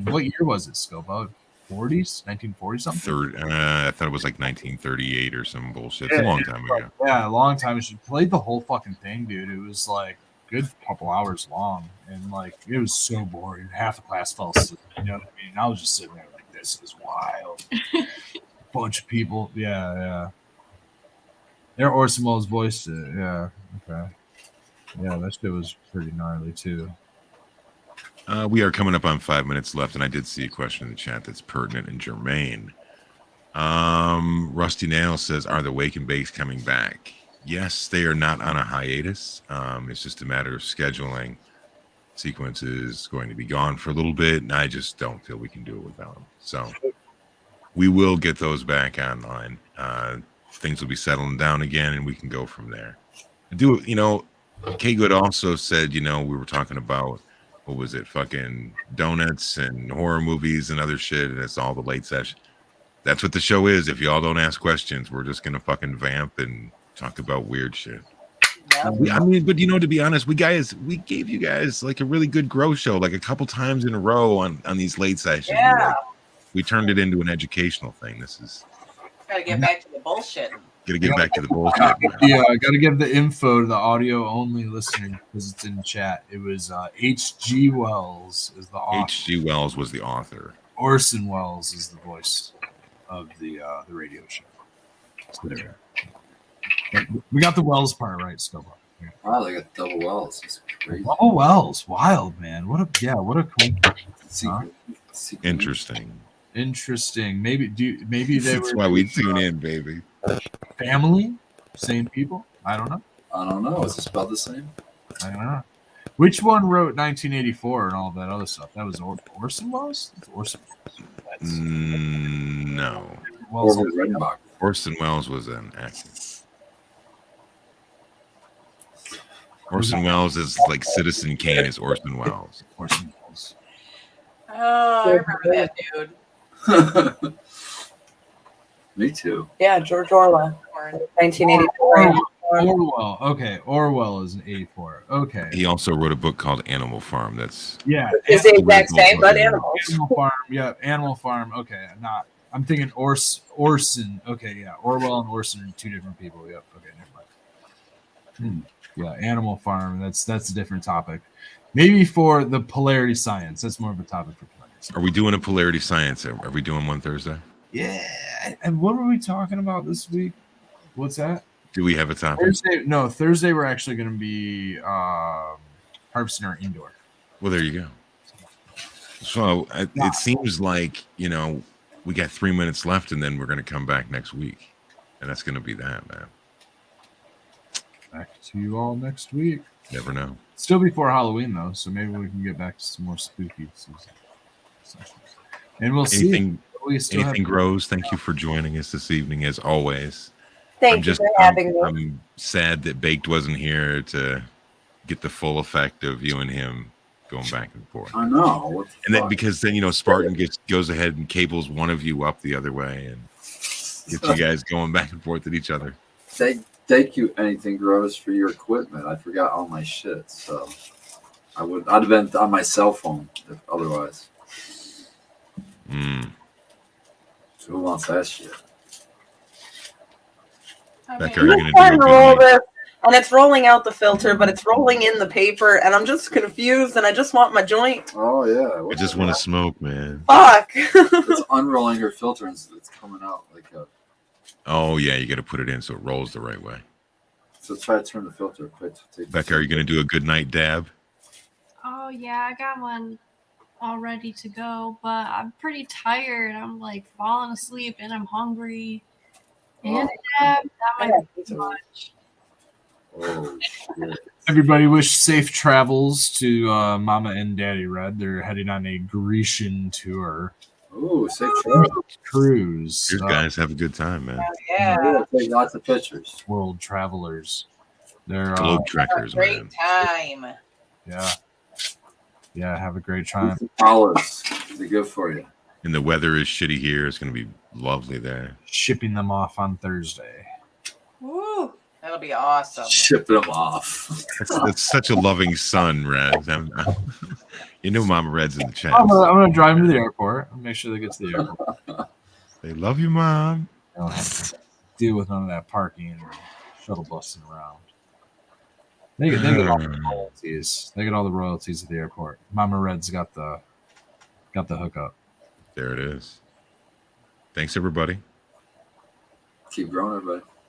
what year was it, Scopo? 40s, 1940 something. I thought it was like 1938 or some bullshit. It's a long time ago. Yeah, a long time. She played the whole fucking thing, dude. It was like a good couple hours long, and like it was so boring. Half the class fell asleep. You know what I mean? I was just sitting there like, this is wild. Bunch of people. Yeah. They're Orson Welles voiced it. Yeah. Okay. Yeah, that shit was pretty gnarly too. We are coming up on 5 minutes left, and I did see a question in the chat that's pertinent and germane. Rusty Nail says, "Are the Wake and Bakes coming back?" Yes, they are not on a hiatus. It's just a matter of scheduling. Sequence is going to be gone for a little bit, and I just don't feel we can do it without them. So we will get those back online. Things will be settling down again, and we can go from there. K Good also said, we were talking about, what was it, fucking donuts and horror movies and other shit, and it's all the Late Sesh. That's what the show is. If y'all don't ask questions, we're just gonna fucking vamp and talk about weird shit. Yeah. But to be honest, we gave you guys like a really good grow show, like a couple times in a row on these late sessions. Yeah. We turned it into an educational thing. This is Gotta get back to the bullshit. gonna get back to the bullshit. Yeah, I got to give the info to the audio only listener because it's in the chat. It was H.G. Wells is the author. H.G. Wells was the author. Orson Welles is the voice of the radio show. So there. We got the Wells part right, Scopo. Yeah. Wow, they got double Wells. It's crazy. Oh, Wells, wild man. What a Secret. Interesting. interesting. Maybe they That's were why we tune in, baby. family, same people. I don't know. I don't know. Is it spelled the same? I don't know. Which one wrote 1984 and all that other stuff? That was Orson Welles? It's Orson Welles. That's No. Welles. Orville Redenbach. Orson Welles was an actor. Orson Welles is like Citizen Kane is Orson Welles. Orson Welles. Oh, I remember that dude. Me too. Yeah, George Orwell, 1984. Orwell. Okay, Orwell is an 84. Okay. He also wrote a book called Animal Farm. That's Yeah. It's the exact same, but animals. Animal Farm. Yeah, Animal Farm. Okay, I'm thinking Orson. Okay, yeah. Orwell and Orson are two different people. Yep. Okay, never mind. Yeah, Animal Farm. That's a different topic. Maybe for the polarity science. That's more of a topic for polarity science. Are we doing a polarity science? Are we doing one Thursday? Yeah. And what were we talking about this week? What's that? Do we have a topic? Thursday we're actually going to be harvesting our indoor. Well, there you go. So it seems like, we got 3 minutes left and then we're going to come back next week. And that's going to be that, man. Back to you all next week. Never know. Still before Halloween, though, so maybe we can get back to some more spooky season. And we'll see. Anything grows. Thank you for joining us this evening, as always. Thank you for having me. I'm sad that Baked wasn't here to get the full effect of you and him going back and forth. I know. And then because then Spartan goes ahead and cables one of you up the other way and gets you guys going back and forth at each other. Thank you, Anything Grows, for your equipment. I forgot all my shit, so I'd have been on my cell phone if otherwise. So who wants that shit? Becca, are you gonna trying do to a roll good this, and it's rolling out the filter, but it's rolling in the paper, and I'm just confused, and I just want my joint. Oh yeah. I just want to smoke, man. Fuck. It's unrolling her filter and it's coming out like a. Oh yeah, you got to put it in so it rolls the right way. So try to turn the filter quick. Becca, are you going to do a good night dab? Oh yeah, I got one all ready to go, but I'm pretty tired. I'm like falling asleep and I'm hungry. And that might be too much. Oh shit. Everybody wish safe travels to Mama and Daddy Red. They're heading on a Grecian tour. Ooh, safe trip. Cruise. Cheers, guys. Have a good time, man. Yeah. Take lots of pictures. World travelers. They're Globe Have a trekkers, great man. time. yeah, have a great time. Olives. They're good for you. And the weather is shitty here. It's going to be lovely there. Shipping them off on Thursday. Woo. That'll be awesome. Shipping them off. That's such a loving son, Reds. You know Mama Red's in the chat. I'm gonna drive them to the airport and make sure they get to the airport. They love you, Mom. They don't have to deal with none of that parking or shuttle busting around. They get all the royalties. They get all the royalties at the airport. Mama Red's got the hookup. There it is. Thanks, everybody. Keep growing, everybody.